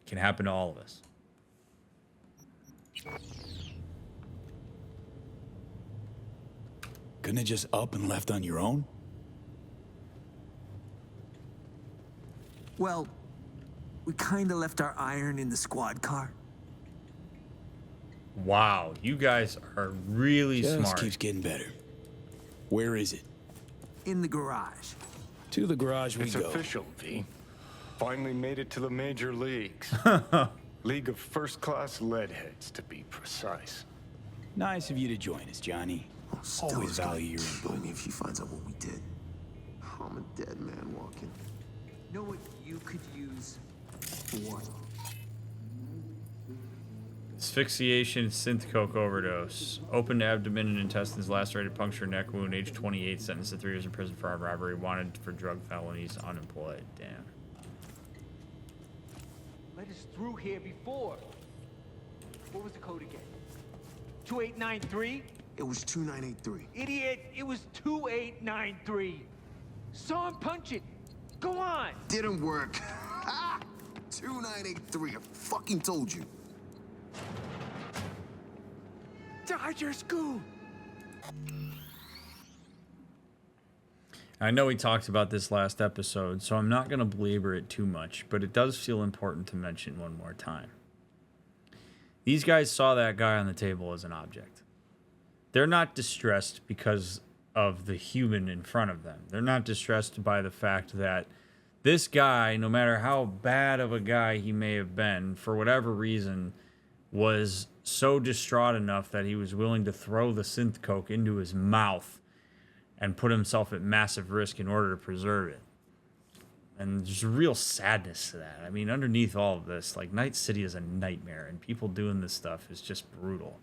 Speaker 1: It can happen to all of us.
Speaker 2: Couldn't have just up and left on your own?
Speaker 12: Well, we kinda left our iron in the squad car.
Speaker 1: Wow, you guys are really
Speaker 2: Just
Speaker 1: smart.
Speaker 2: keeps getting better. Where is it?
Speaker 12: In the garage.
Speaker 2: To the garage we
Speaker 5: It's
Speaker 2: go.
Speaker 5: official, V. Finally made it to the major leagues. League of first-class leadheads, to be precise.
Speaker 2: Nice of you to join us, Johnny. Always value your input.
Speaker 15: Me if she finds out what we did. I'm a dead man walking.
Speaker 12: Know what you could use for?
Speaker 1: Asphyxiation, synth coke overdose. Opened abdomen and intestines, lacerated, puncture, neck wound, age 28, sentenced to 3 years in prison for armed robbery, wanted for drug felonies, unemployed. Damn.
Speaker 14: Let us through here before. What was the code again? 2893?
Speaker 15: It was 2983.
Speaker 14: Idiot, it was 2893. Saw him punch it. Go on.
Speaker 15: Didn't work. 2983. I fucking told you.
Speaker 14: Dodger school.
Speaker 1: I know we talked about this last episode, so I'm not going to belabor it too much, but it does feel important to mention one more time. These guys saw that guy on the table as an object. They're not distressed because of the human in front of them. They're not distressed by the fact that this guy, no matter how bad of a guy he may have been, for whatever reason, was so distraught enough that he was willing to throw the synth coke into his mouth and put himself at massive risk in order to preserve it. And there's a real sadness to that. I mean, underneath all of this, like, Night City is a nightmare, and people doing this stuff is just brutal.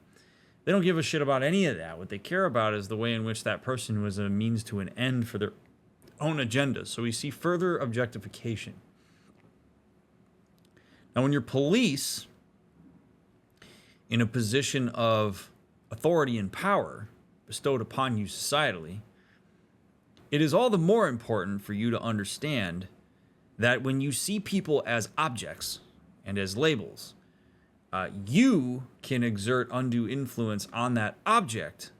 Speaker 1: They don't give a shit about any of that. What they care about is the way in which that person was a means to an end for their own agenda. So we see further objectification. Now, when you're police in a position of authority and power bestowed upon you societally, it is all the more important for you to understand that when you see people as objects and as labels, you can exert undue influence on that object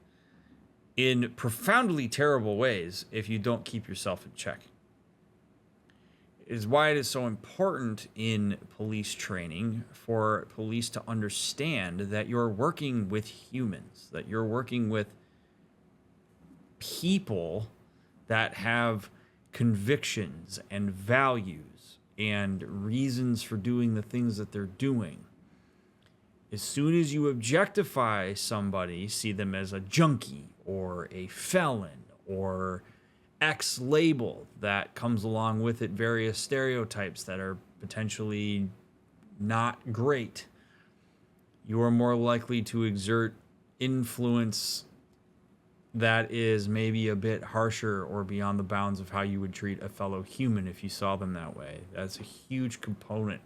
Speaker 1: in profoundly terrible ways if you don't keep yourself in check. It is why it is so important in police training for police to understand that you're working with humans, that you're working with people that have convictions and values and reasons for doing the things that they're doing. As soon as you objectify somebody, see them as a junkie or a felon or X label that comes along with it, various stereotypes that are potentially not great, you are more likely to exert influence that is maybe a bit harsher or beyond the bounds of how you would treat a fellow human if you saw them that way. That's a huge component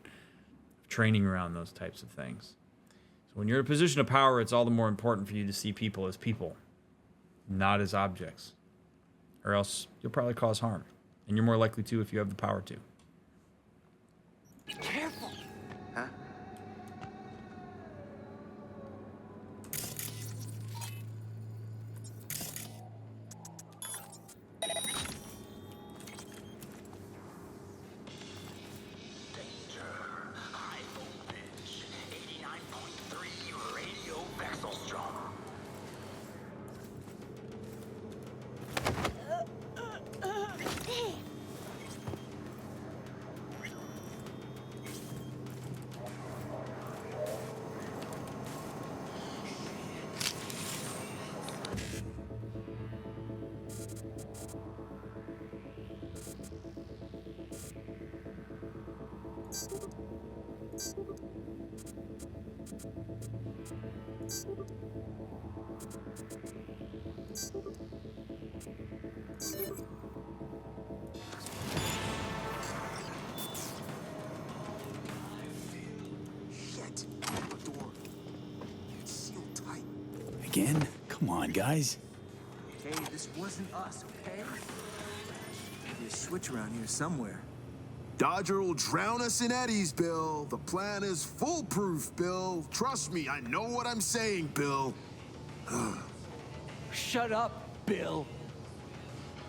Speaker 1: of training around those types of things. So when you're in a position of power, it's all the more important for you to see people as people, not as objects. Or else you'll probably cause harm. And you're more likely to if you have the power to.
Speaker 14: Be careful.
Speaker 15: Huh?
Speaker 2: Again? Come on, guys.
Speaker 12: Hey, this wasn't us, okay? There's a switch around here somewhere.
Speaker 15: Dodger will drown us in eddies, Bill. The plan is foolproof, Bill. Trust me, I know what I'm saying, Bill.
Speaker 12: Shut up, Bill.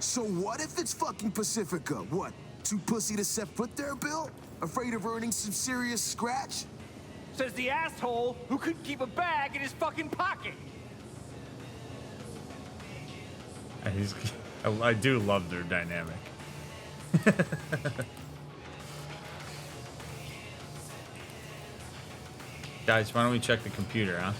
Speaker 15: So what if it's fucking Pacifica? What, too pussy to set foot there, Bill? Afraid of earning some serious scratch?
Speaker 14: Says the asshole who couldn't keep a bag in his fucking pocket.
Speaker 1: I do love their dynamic. Guys, why don't we check the computer, huh?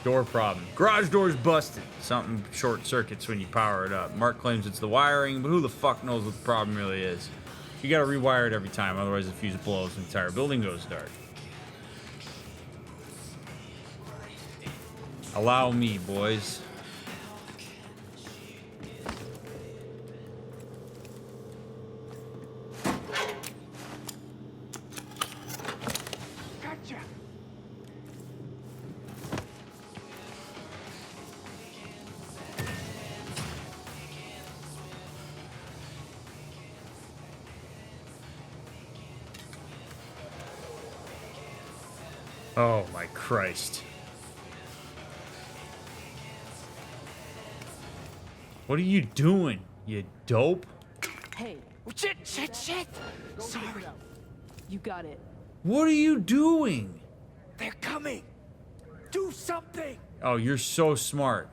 Speaker 1: Door problem. Garage door's busted. Something short circuits when you power it up. Mark claims it's the wiring, but who the fuck knows what the problem really is? You gotta rewire it every time, otherwise the fuse blows and the entire building goes dark. Allow me, boys.
Speaker 14: Gotcha.
Speaker 1: Oh my Christ. What are you doing, you dope?
Speaker 16: Hey.
Speaker 14: Shit, shit, shit. Sorry.
Speaker 16: You got it.
Speaker 1: What are you doing?
Speaker 14: They're coming. Do something.
Speaker 1: Oh, you're so smart.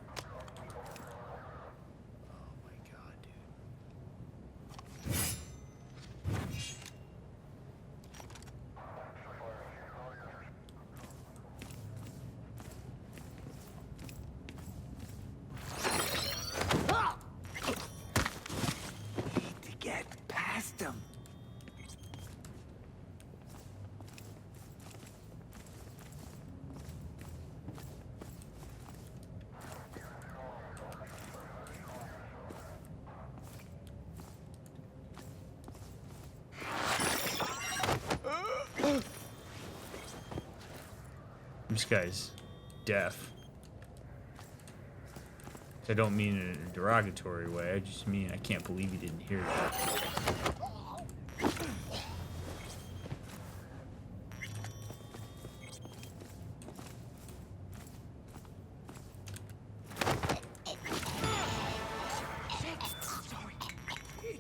Speaker 1: This guy's deaf. I don't mean it in a derogatory way. I just mean I can't believe he didn't hear that.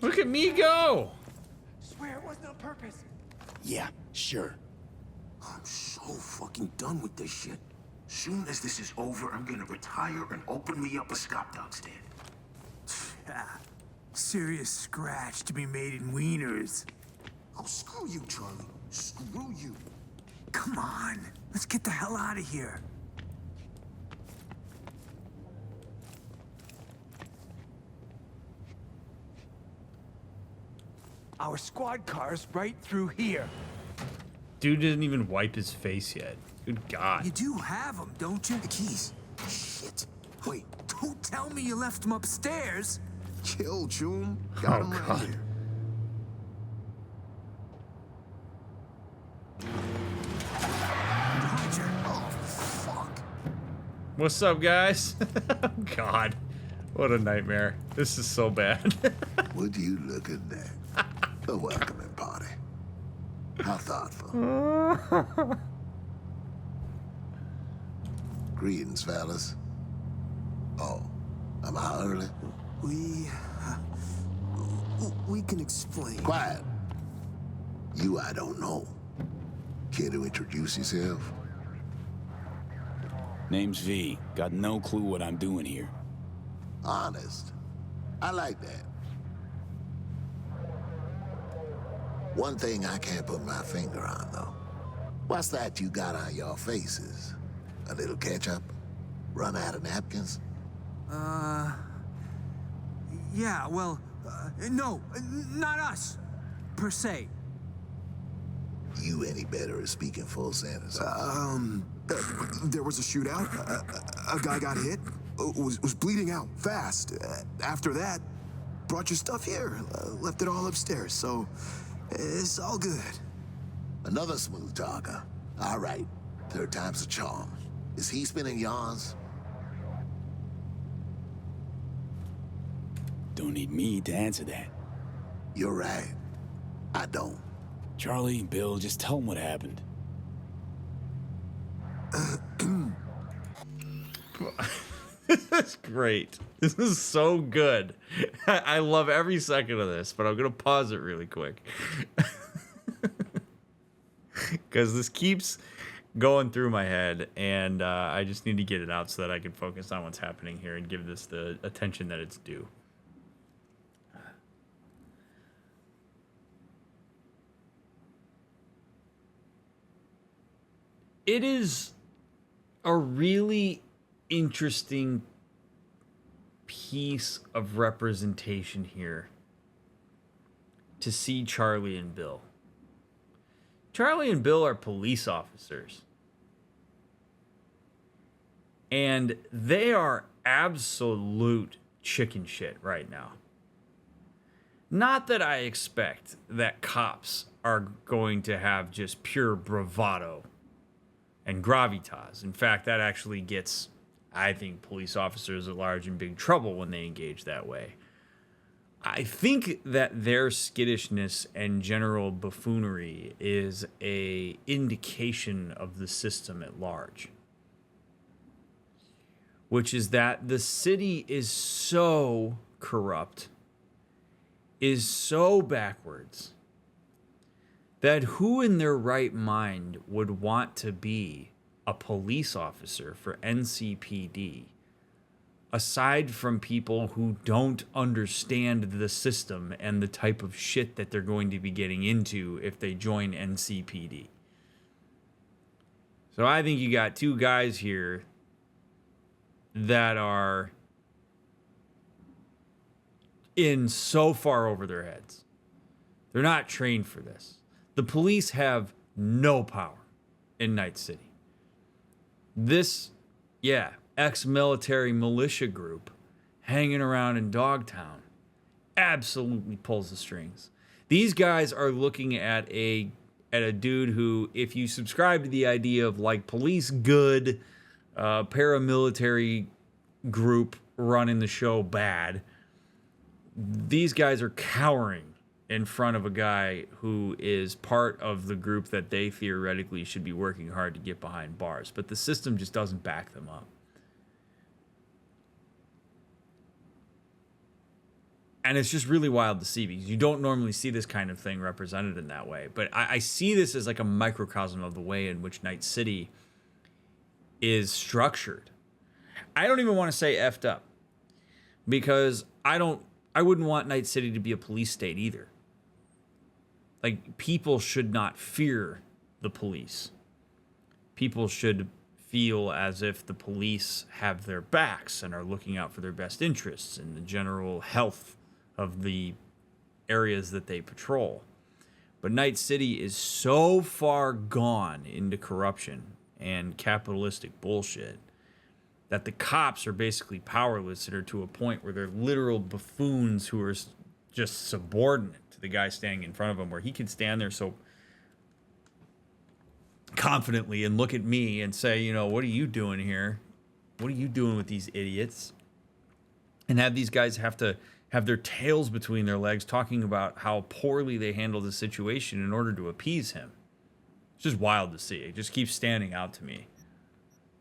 Speaker 1: Look at me go!
Speaker 14: Swear it wasn't on purpose.
Speaker 15: Yeah, sure. I'm so fucking done with this shit. Soon as this is over, I'm gonna retire and open me up a Scott Dog stand.
Speaker 12: Serious scratch to be made in wieners.
Speaker 15: Oh, screw you, Charlie. Screw you.
Speaker 12: Come on, let's get the hell out of here. Our squad car's right through here.
Speaker 1: Dude didn't even wipe his face yet. Good God.
Speaker 12: You do have them, don't you? The keys. Shit. Wait, don't tell me you left them upstairs.
Speaker 15: Chill, Choom. Got him right here.
Speaker 12: Dodger.
Speaker 15: Oh, fuck.
Speaker 1: What's up, guys? God, what a nightmare. This is so bad.
Speaker 15: Would you look at that? A welcoming party. How thoughtful. Greetings, fellas. Oh, am I early?
Speaker 3: We can explain.
Speaker 15: Quiet. You I don't know. Care to introduce yourself?
Speaker 2: Name's V. Got no clue what I'm doing here.
Speaker 15: Honest. I like that. One thing I can't put my finger on, though. What's that you got on your faces? A little ketchup? Run out of napkins?
Speaker 12: Yeah, well, no, not us, per se.
Speaker 15: You any better at speaking full sentences?
Speaker 3: There was a shootout. A guy got hit. Was bleeding out fast. After that, brought your stuff here. Left it all upstairs, so it's all good.
Speaker 15: Another smooth talker. All right. Third time's a charm. Is he spinning yarns?
Speaker 2: Don't need me to answer that.
Speaker 15: You're right. I don't.
Speaker 2: Charlie, Bill, just tell them what happened.
Speaker 1: This is great. This is so good. I love every second of this, but I'm going to pause it really quick. Because this keeps going through my head, and I just need to get it out so that I can focus on what's happening here and give this the attention that it's due. It is a really interesting piece of representation here to see Charlie and Bill. Charlie and Bill are police officers. And they are absolute chicken shit right now. Not that I expect that cops are going to have just pure bravado and gravitas. In fact, that actually gets, I think, police officers at large in big trouble when they engage that way. I think that their skittishness and general buffoonery is an indication of the system at large, which is that the city is so corrupt, is so backwards, that who in their right mind would want to be a police officer for NCPD, aside from people who don't understand the system and the type of shit that they're going to be getting into if they join NCPD. So I think you got two guys here that are in so far over their heads. They're not trained for this. The police have no power in Night City. This, ex-military militia group hanging around in Dogtown absolutely pulls the strings. These guys are looking at a dude who, if you subscribe to the idea of like police good, paramilitary group running the show bad, these guys are cowering in front of a guy who is part of the group that they theoretically should be working hard to get behind bars. But the system just doesn't back them up. And it's just really wild to see because you don't normally see this kind of thing represented in that way. But I see this as like a microcosm of the way in which Night City is structured. I don't even want to say effed up because I wouldn't want Night City to be a police state either. Like, people should not fear the police. People should feel as if the police have their backs and are looking out for their best interests and the general health of the areas that they patrol. But Night City is so far gone into corruption and capitalistic bullshit that the cops are basically powerless and are to a point where they're literal buffoons who are just subordinate to the guy standing in front of him, where he can stand there so confidently and look at me and say, you know, what are you doing here? What are you doing with these idiots? And have these guys have to have their tails between their legs talking about how poorly they handled the situation in order to appease him. It's just wild to see. It just keeps standing out to me.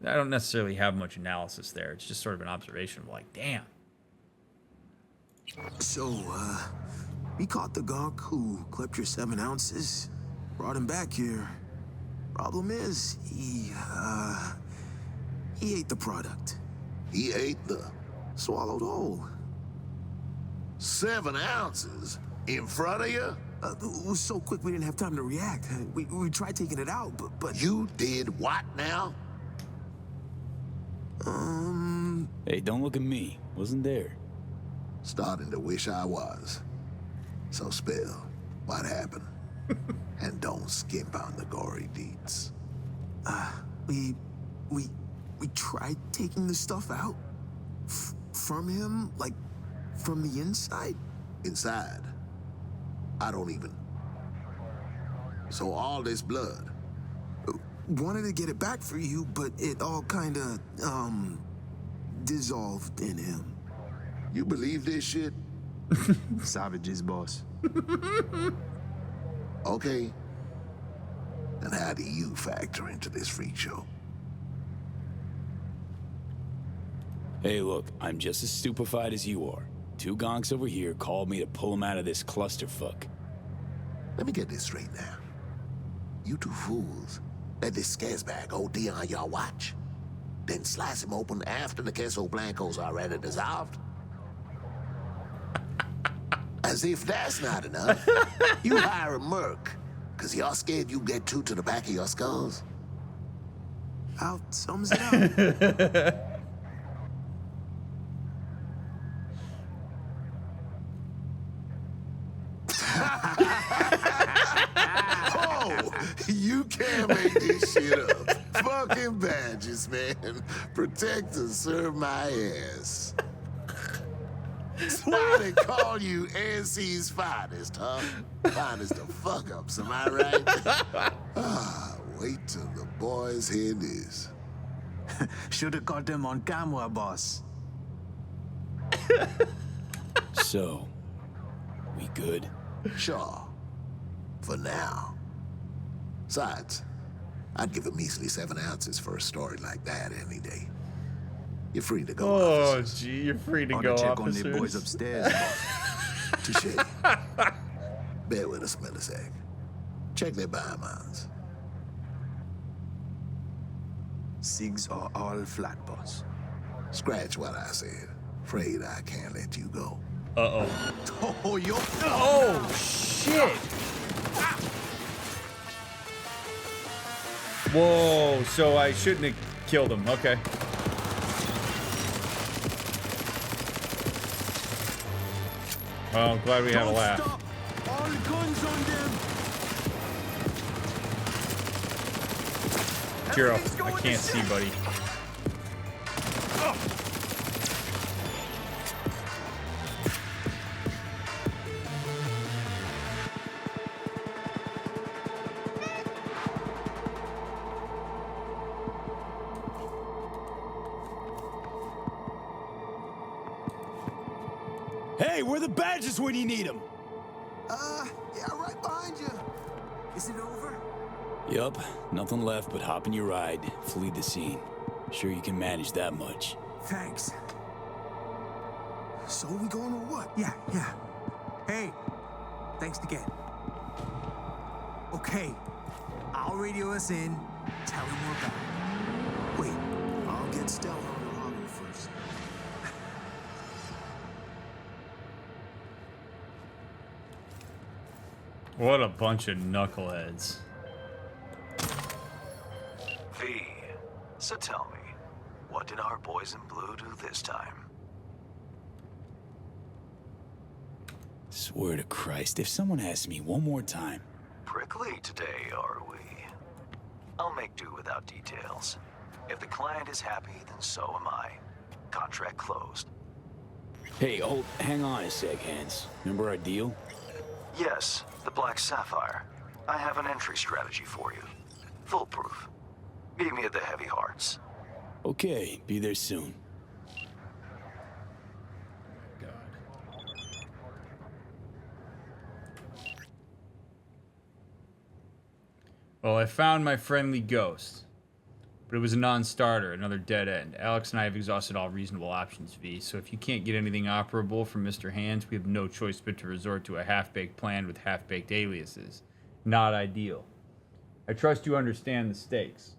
Speaker 1: I don't necessarily have much analysis there. It's just sort of an observation of like, damn.
Speaker 17: So, we caught the gonk who clipped your 7 ounces, brought him back here. Problem is, he ate the product.
Speaker 15: He ate the
Speaker 17: Swallowed whole.
Speaker 15: 7 ounces in front of you?
Speaker 17: It was so quick we didn't have time to react. We tried taking it out, but...
Speaker 15: You did what now?
Speaker 2: Hey, don't look at me. Wasn't there.
Speaker 15: Starting to wish I was. So spill what happened. And don't skimp on the gory deeds.
Speaker 17: We tried taking the stuff out from him, like from the inside.
Speaker 15: Inside? I don't even. So all this blood.
Speaker 17: wanted to get it back for you, but it all kinda, dissolved in him.
Speaker 15: You believe this shit?
Speaker 3: Savages, boss.
Speaker 15: Okay. And how do you factor into this freak show?
Speaker 2: Hey, look, I'm just as stupefied as you are. Two gonks over here called me to pull him out of this clusterfuck.
Speaker 15: Let me get this straight now. You two fools let this scazzbag OD on your watch, then slice him open after the queso blanco's already dissolved? As if that's not enough, you hire a merc, because you're scared you get two to the back of your skulls?
Speaker 17: How sums it up?
Speaker 15: Oh, you can't make this shit up. Fucking badges, man. Protect and serve my ass. That's why they call you NC's finest, huh? Finest of fuck-ups, am I right? Wait till the boys hear this.
Speaker 3: Should've caught them on camera, boss.
Speaker 2: So, we good?
Speaker 15: Sure. For now. Besides, I'd give a measly 7 ounces for a story like that any day. You're free to go.
Speaker 1: Oh, gee, you're free to go,
Speaker 3: check
Speaker 1: officers.
Speaker 3: on the boys upstairs, boss.
Speaker 15: Touche. Bear with us, millisec. Check their biomounts.
Speaker 3: Sigs are all flat, boss.
Speaker 15: Scratch what I said. Afraid I can't let you go.
Speaker 1: Uh-oh.
Speaker 3: Oh, yo.
Speaker 1: Oh, shit. Whoa, so I shouldn't have killed him. Okay. Well, I'm glad we had a laugh.
Speaker 3: Stop. All guns on them.
Speaker 1: Cheer up. I can't see, buddy.
Speaker 2: Hey, where are the badges when you need them?
Speaker 17: Yeah, right behind you.
Speaker 12: Is it over?
Speaker 2: Yup, nothing left but hop in your ride, flee the scene. Sure you can manage that much.
Speaker 12: Thanks.
Speaker 17: So we going or what?
Speaker 12: Yeah. Hey, thanks again. Okay, I'll radio us in, tell him we're back.
Speaker 17: Wait, I'll get Stella on the auto first.
Speaker 1: What a bunch of knuckleheads.
Speaker 6: V, so tell me, what did our boys in blue do this time?
Speaker 2: Swear to Christ, if someone asks me one more time.
Speaker 6: Prickly today, are we? I'll make do without details. If the client is happy, then so am I. Contract closed.
Speaker 2: Hey, hang on a sec, Hans. Remember our deal?
Speaker 6: Yes, the Black Sapphire. I have an entry strategy for you. Foolproof. Meet me at the Heavy Hearts.
Speaker 2: Okay, be there soon.
Speaker 1: Well, I found my friendly ghost, but it was a non-starter, another dead end. Alex and I have exhausted all reasonable options, V, so if you can't get anything operable from Mr. Hands, we have no choice but to resort to a half-baked plan with half-baked aliases. Not ideal. I trust you understand the stakes.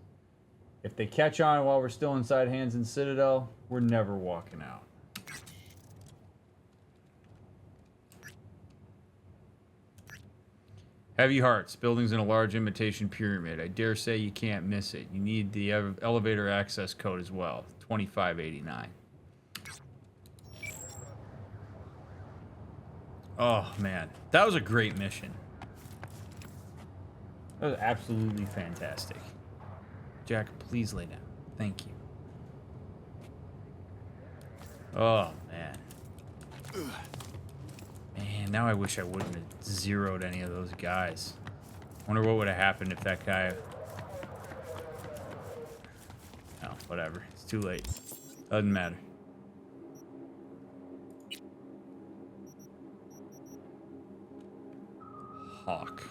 Speaker 1: If they catch on while we're still inside Hands and Citadel, we're never walking out. Heavy Hearts, buildings in a large imitation pyramid. I dare say you can't miss it. You need the elevator access code as well, 2589. Oh, man. That was a great mission. That was absolutely fantastic. Jack, please lay down. Thank you. Oh, man. Man, now I wish I wouldn't have zeroed any of those guys. Wonder what would have happened if that guy Whatever. It's too late. Doesn't matter. Hawk.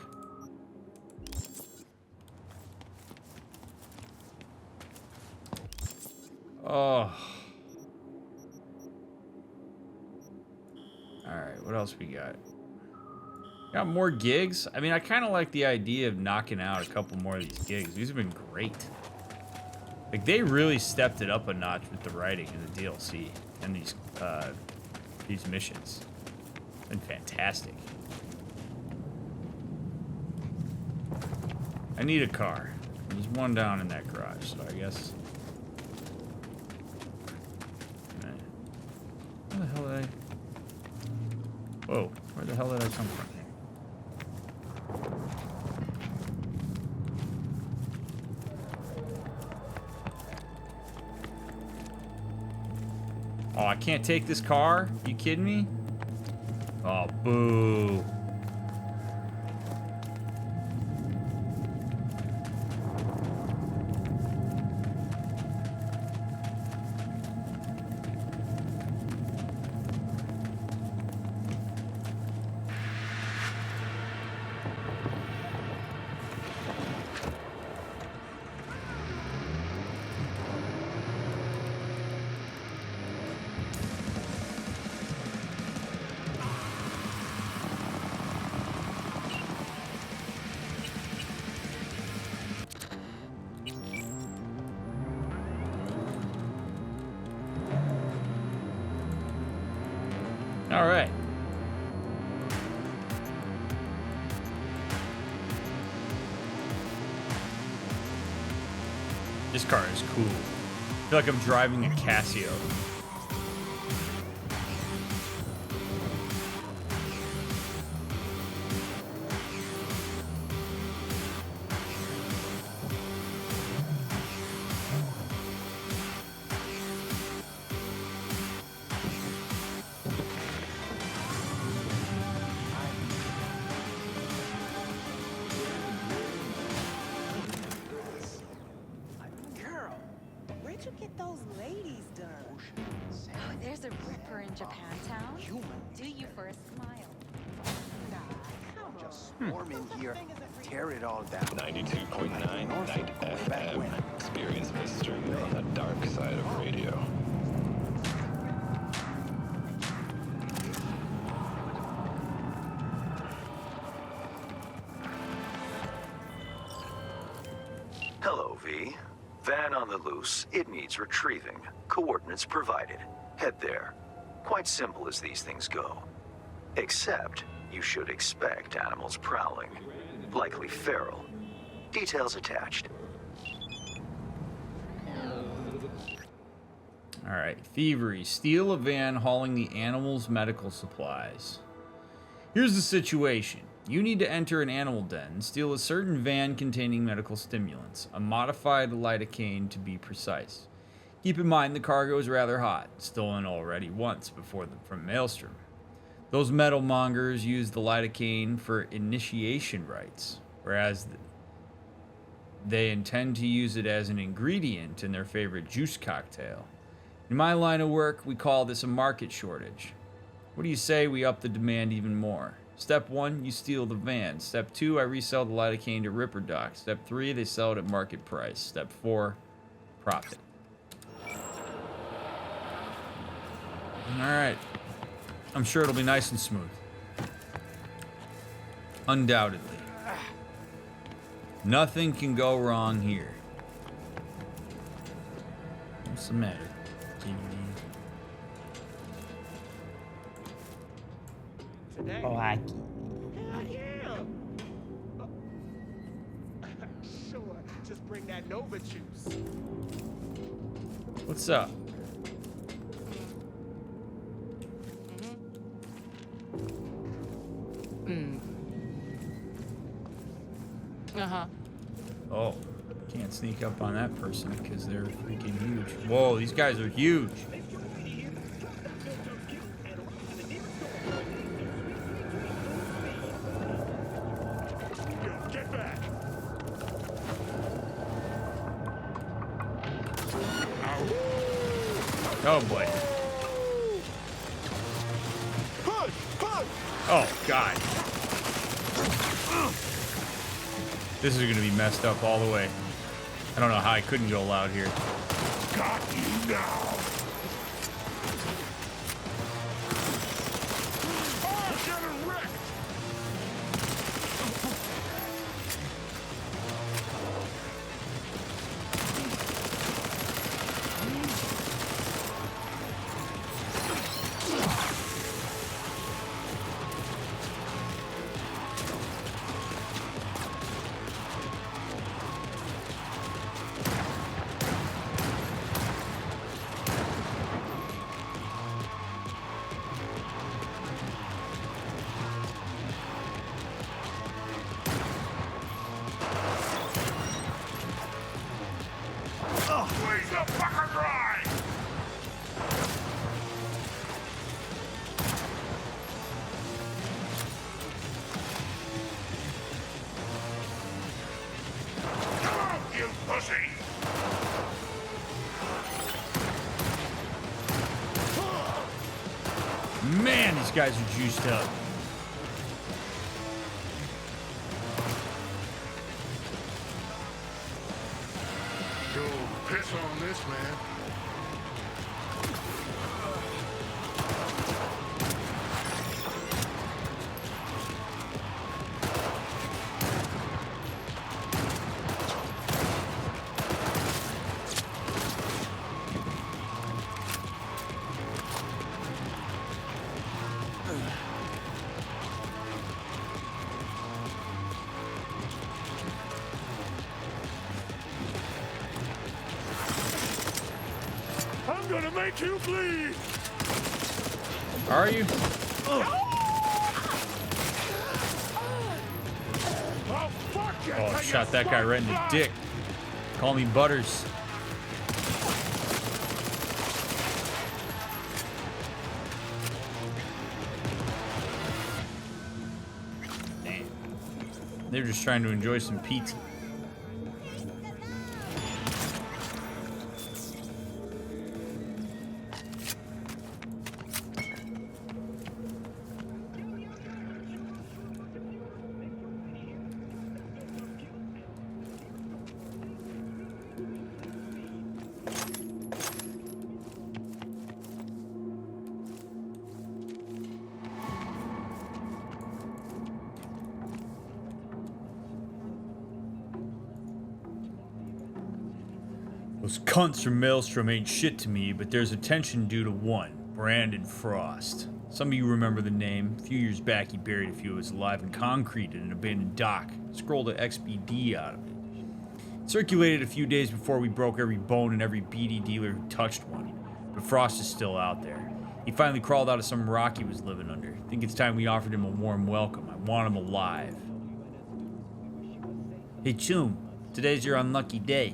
Speaker 1: Oh. Alright, what else we got? Got more gigs? I mean, I kind of like the idea of knocking out a couple more of these gigs. These have been great. Like, they really stepped it up a notch with the writing in the DLC and these missions. It's been fantastic. I need a car. There's one down in that garage, so I guess... Where the hell did I... Whoa, where the hell did I come from? Oh, I can't take this car? You kidding me? Oh, boo. All right. This car is cool. I feel like I'm driving a Casio.
Speaker 8: Tear it all down.
Speaker 18: 92.9 Night FM. Experience mystery on the dark side of radio.
Speaker 6: Hello, V. Van on the loose. It needs retrieving. Coordinates provided. Head there. Quite simple as these things go. Except, you should expect animals prowling. Likely feral. Details attached.
Speaker 1: Alright, thievery. Steal a van hauling the animal's medical supplies. Here's the situation. You need to enter an animal den, steal a certain van containing medical stimulants, a modified lidocaine to be precise. Keep in mind the cargo is rather hot, stolen already once before from Maelstrom. Those metal mongers use the lidocaine for initiation rites, whereas they intend to use it as an ingredient in their favorite juice cocktail. In my line of work, we call this a market shortage. What do you say we up the demand even more? Step 1, you steal the van. Step 2, I resell the lidocaine to Ripper Doc. Step 3, they sell it at market price. Step 4, profit. Alright. I'm sure it'll be nice and smooth. Undoubtedly. Nothing can go wrong here. What's the matter?
Speaker 9: Oh, I...
Speaker 19: Sure, just bring that Nova juice.
Speaker 1: What's up?
Speaker 16: Uh-huh.
Speaker 1: Oh, can't sneak up on that person because they're freaking huge. Whoa, these guys are huge.
Speaker 19: Get back.
Speaker 1: Oh boy. Oh god. This is gonna be messed up all the way. I don't know how I couldn't go loud here.
Speaker 15: Got you now. Oh, getting wrecked. Squeeze the fucker dry! Come on, you pussy!
Speaker 1: Man, these guys are juiced up.
Speaker 15: Yo, piss on this, man. I'm gonna make you bleed!
Speaker 1: Are you?
Speaker 15: Oh, fuck you!
Speaker 1: Oh, shot that guy right in the dick. Call me Butters. Damn. They're just trying to enjoy some pizza. Those cunts from Maelstrom ain't shit to me, but there's attention due to one, Brandon Frost. Some of you remember the name. A few years back, he buried a few of us alive in concrete in an abandoned dock. Scrolled an XBD out of it. Circulated a few days before we broke every bone in every BD dealer who touched one. But Frost is still out there. He finally crawled out of some rock he was living under. I think it's time we offered him a warm welcome. I want him alive. Hey, Choom. Today's your unlucky day.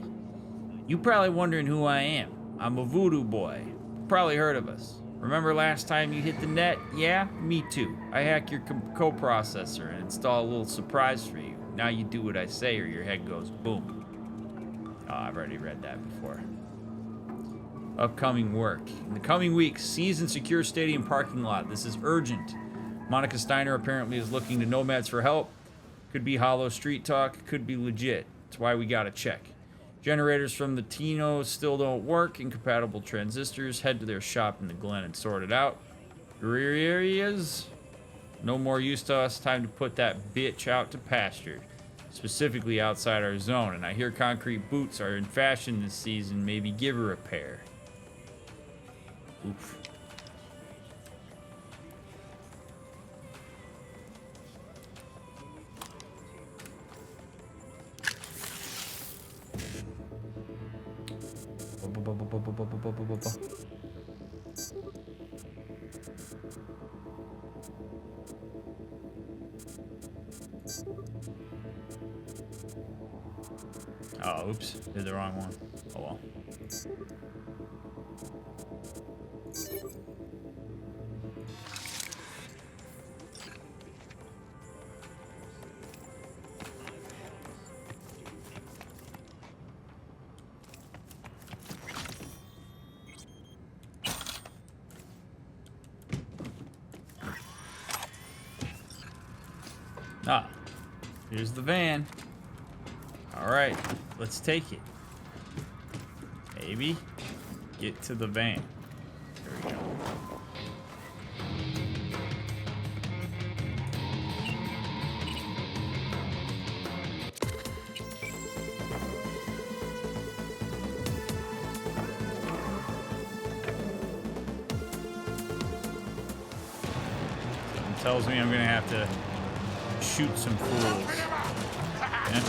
Speaker 1: You probably wondering who I am. I'm a voodoo boy. Probably heard of us. Remember last time you hit the net? Yeah, me too. I hack your coprocessor and install a little surprise for you. Now you do what I say or your head goes boom. Oh, I've already read that before. Upcoming work. In the coming weeks, seize and secure stadium parking lot. This is urgent. Monica Steiner apparently is looking to nomads for help. Could be hollow street talk, could be legit. That's why we gotta check. Generators from the Tino still don't work. Incompatible transistors. Head to their shop in the Glen and sort it out. Rear areas. No more use to us. Time to put that bitch out to pasture. Specifically outside our zone. And I hear concrete boots are in fashion this season. Maybe give her a pair. Oof. Oh, oops. Did the wrong one. Oh well. Ah, here's the van. All right, let's take it. Maybe get to the van. There we go. Something tells me I'm gonna have to shoot some fools. Yeah.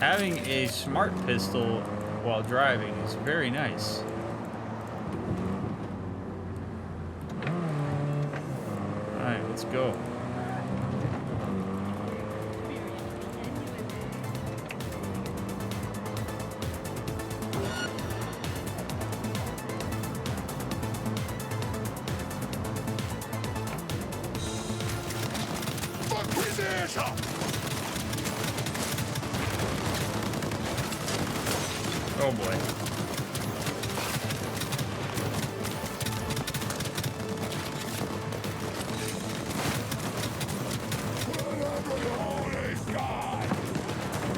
Speaker 1: Having a smart pistol while driving is very nice. Alright, let's go. Oh boy.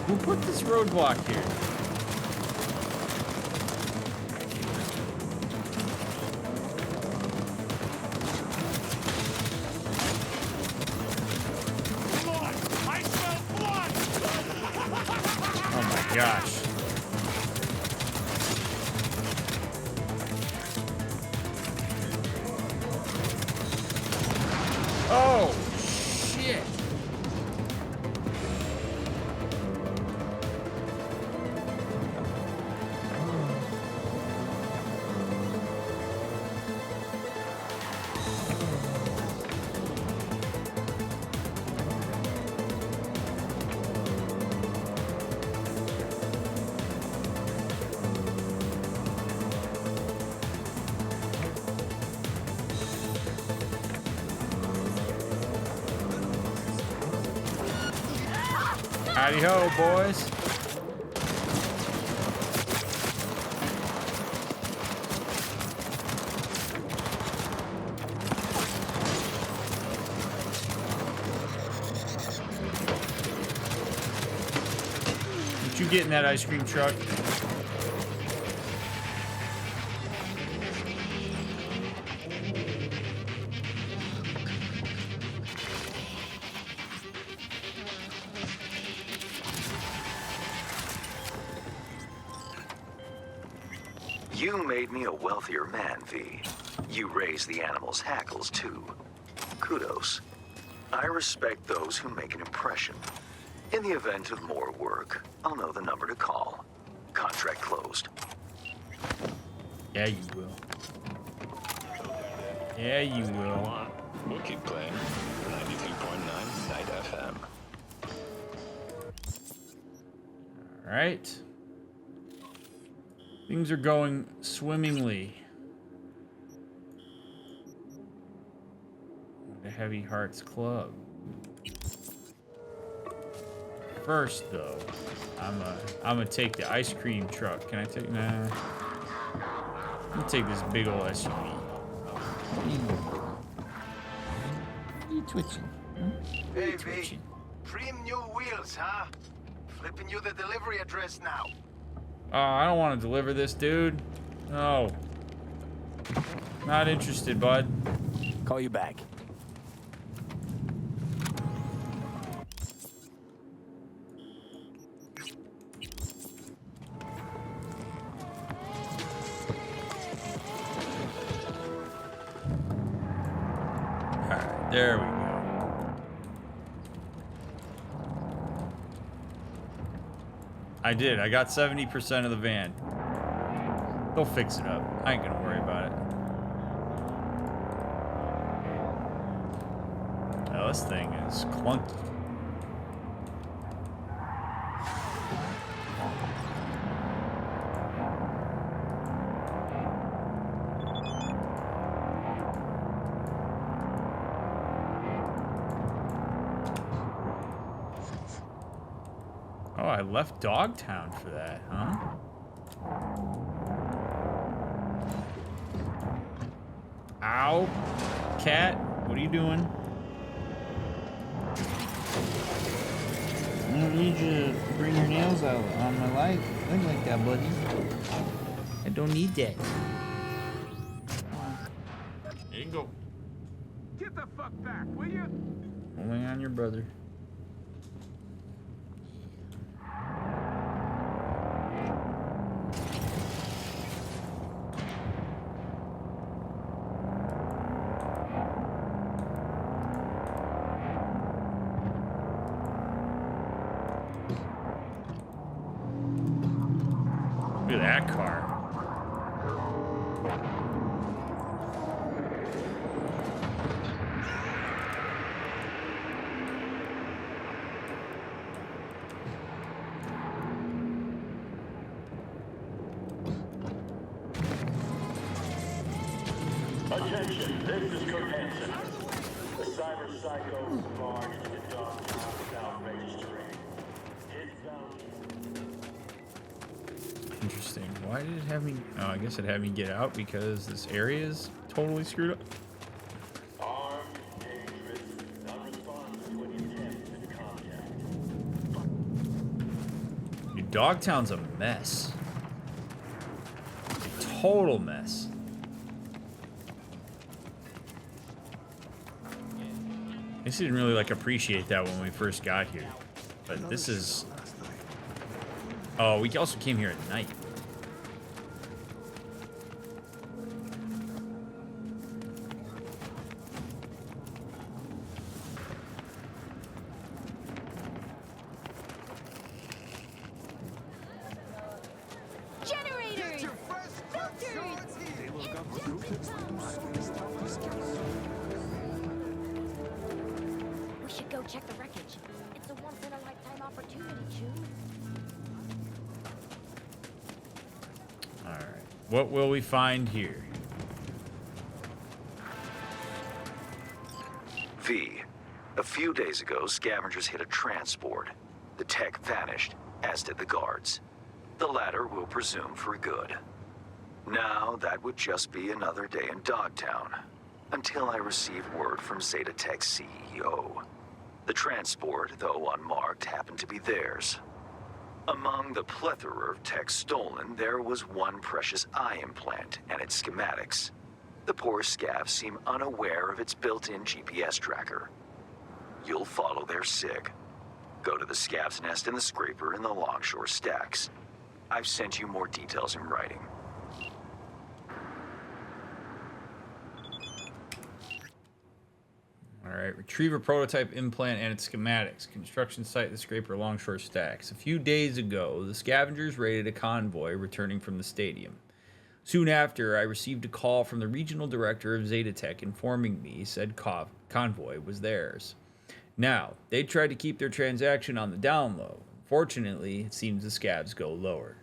Speaker 1: Who put this roadblock here? Oh my gosh. Oh, shit. Howdy ho, boys. Did you get in that ice cream truck?
Speaker 6: You made me a wealthier man, V. You raised the animal's hackles, too. Kudos. I respect those who make an impression. In the event of more work, I'll know the number to call. Contract closed.
Speaker 1: Yeah, you will. Yeah, you will.
Speaker 18: We'll keep playing. 93.9 Night FM.
Speaker 1: All right. Things are going swimmingly. The Heavy Hearts Club. First, though, I'm gonna take the ice cream truck. Can I take? Nah. I'm gonna take this big old SUV. What are you twitching?
Speaker 20: Hey, V. Trim new wheels, huh? Flipping you the delivery address now.
Speaker 1: Oh, I don't want to deliver this, dude. No. Not interested, bud.
Speaker 2: Call you back.
Speaker 1: Alright, there we go. I did. I got 70% of the van. They'll fix it up. I ain't gonna worry about it. Now, this thing is clunky. Oh, I left Dogtown for that, huh? Ow. Cat, what are you doing?
Speaker 21: I don't need you to bring your nails out on my life. I don't like that, buddy. I don't need that.
Speaker 1: There you go.
Speaker 19: Get the fuck back, will you?
Speaker 1: Only on your brother. Look at that car.
Speaker 22: Attention, this is Kurt Hansen. The cyber psycho is barred into the Dogtown without registering.
Speaker 1: Interesting. Why did it have me? Oh, I guess it had me get out because this area is totally screwed up.
Speaker 22: Armed, dangerous, unresponsive to any attempts at contact.
Speaker 1: Dude, Dogtown's a mess. Total mess. I just didn't really like appreciate that when we first got here, but this is. Oh, we also came here at night.
Speaker 4: Generators! We should go check the wreckage. It's a once-in-a-lifetime opportunity, Chew.
Speaker 1: Alright. What will we find here?
Speaker 6: V. A few days ago, scavengers hit a transport. The tech vanished, as did the guards. The latter we'll presume for good. Now, that would just be another day in Dogtown, until I receive word from Zeta Tech's CEO. The transport, though unmarked, happened to be theirs. Among the plethora of tech stolen, there was one precious eye implant and its schematics. The poor scavs seem unaware of its built-in GPS tracker. You'll follow their SIG. Go to the scav's nest in the scraper in the Longshore Stacks. I've sent you more details in writing.
Speaker 1: Alright, retrieve a prototype implant and its schematics. Construction site, the scraper Longshore Stacks. A few days ago, the scavengers raided a convoy returning from the stadium. Soon after, I received a call from the regional director of Zeta Tech informing me said convoy was theirs. Now, they tried to keep their transaction on the down low. Fortunately, it seems the scavs go lower.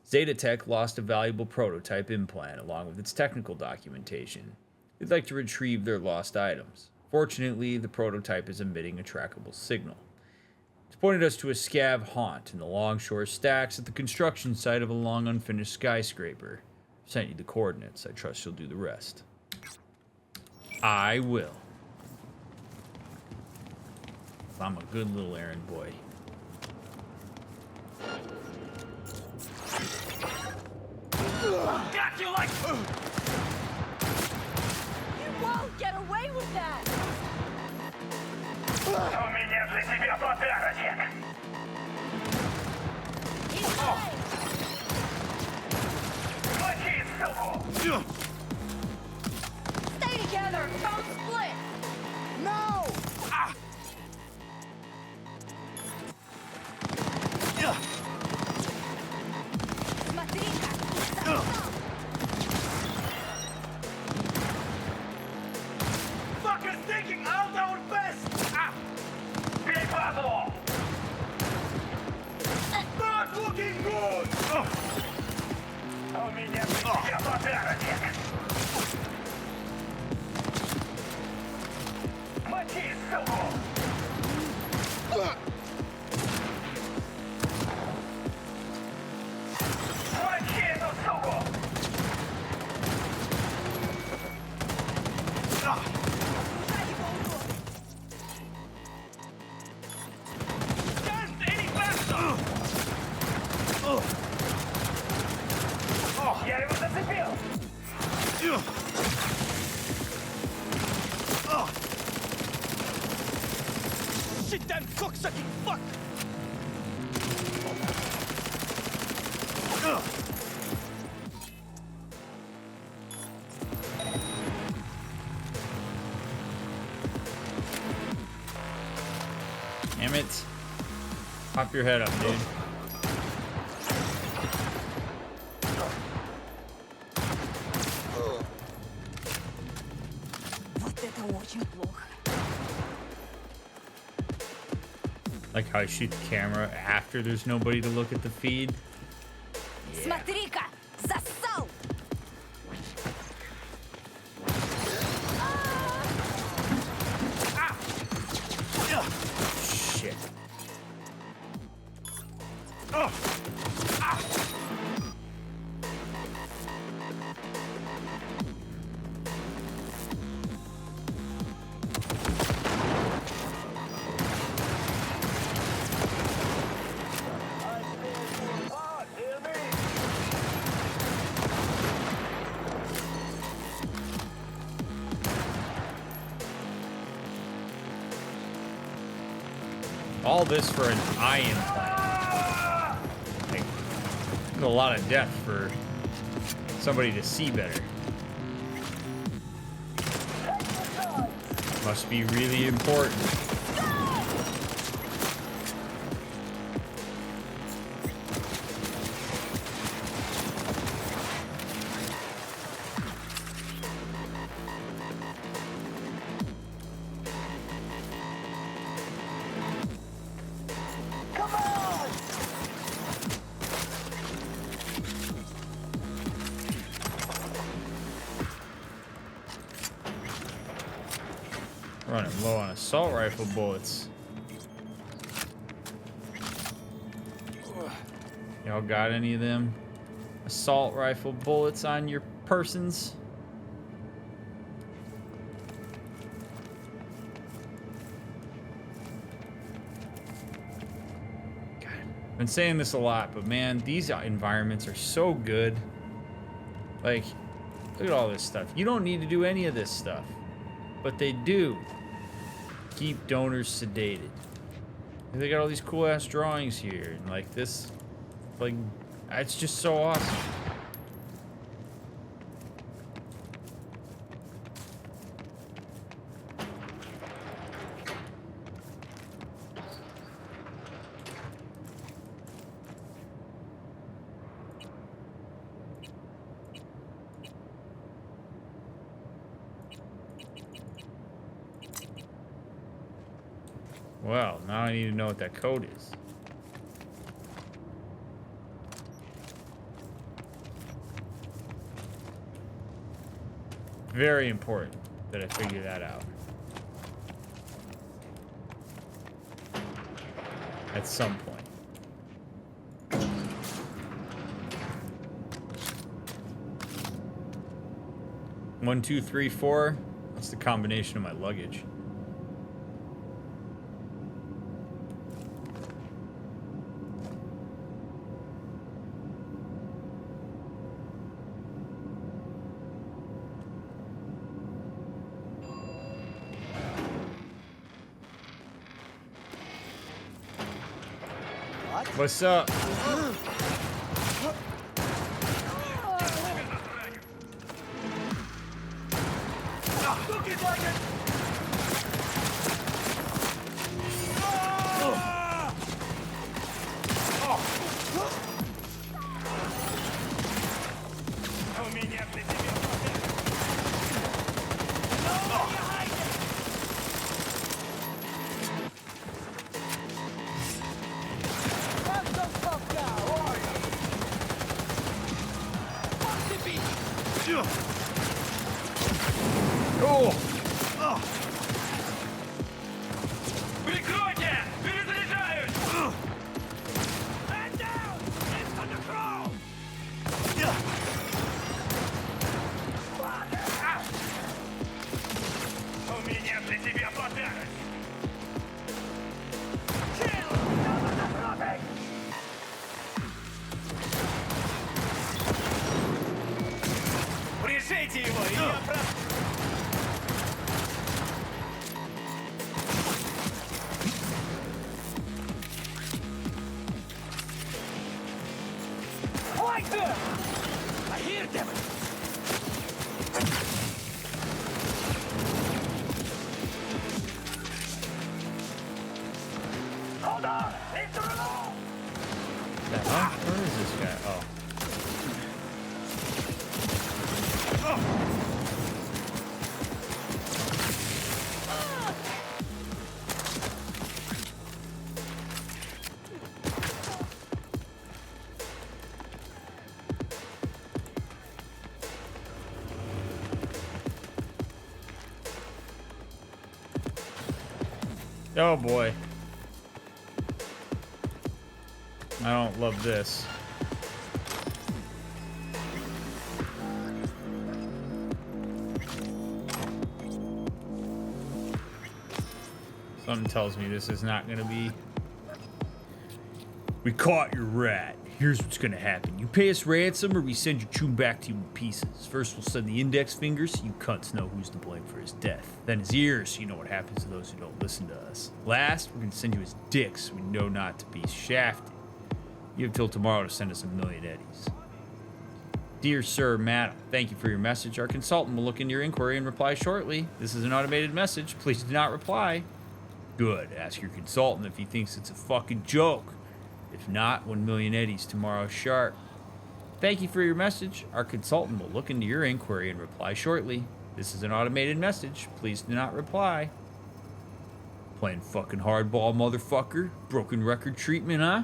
Speaker 1: Zeta Tech lost a valuable prototype implant along with its technical documentation. They'd like to retrieve their lost items. Fortunately, the prototype is emitting a trackable signal. It's pointed us to a scav haunt in the Longshore Stacks at the construction site of a long unfinished skyscraper. I've sent you the coordinates. I trust you'll do the rest. I will. I'm a good little errand boy.
Speaker 14: Got you like...
Speaker 4: You won't get away with that!
Speaker 14: У меня для тебя подарочек! Мочи, суку!
Speaker 4: Stay together! Don't split!
Speaker 14: No! Ah! Fuckers thinking I'll know it best! Ah! Перепаду! Not looking good! У меня для тебя подарочек! Мочи, суку!
Speaker 7: Shit, damn cocksucking fuck!
Speaker 1: Damn it. Pop your head up, dude. Like how I shoot the camera after there's nobody to look at the feed.
Speaker 4: Смотри-ка, засал!
Speaker 1: Shit. All this for an eye implant. Like, a lot of death for somebody to see better. Must be really important. Running low on assault rifle bullets. Y'all got any of them assault rifle bullets on your persons? God, I've been saying this a lot, but man, these environments are so good. Like, look at all this stuff. You don't need to do any of this stuff, but they do. Keep donors sedated. They got all these cool ass drawings here, and like this, like, it's just so awesome. Well, now I need to know what that code is. Very important that I figure that out. At some point. One, two, three, four. That's the combination of my luggage. What's up?
Speaker 12: I hear them.
Speaker 14: Hold on! Need to reload!
Speaker 1: The hell? Where is this guy? Oh. Oh boy. I don't love this. Something tells me this is not gonna be. We caught your rat. Here's what's gonna happen. You pay us ransom or we send your chum back to you in pieces. First we'll send the index fingers so you cunts know who's to blame for his death. Then his ears so you know what happens to those who don't listen to us. Last, we're gonna send you his dick so we know not to be shafted. You have till tomorrow to send us 1,000,000 eddies. Dear Sir, Madam, thank you for your message. Our consultant will look into your inquiry and reply shortly. This is an automated message. Please do not reply. Good. Ask your consultant if he thinks it's a fucking joke. If not, 1,000,000 eddies tomorrow sharp. Thank you for your message. Our consultant will look into your inquiry and reply shortly. This is an automated message. Please do not reply. Playing fucking hardball, motherfucker. Broken record treatment, huh?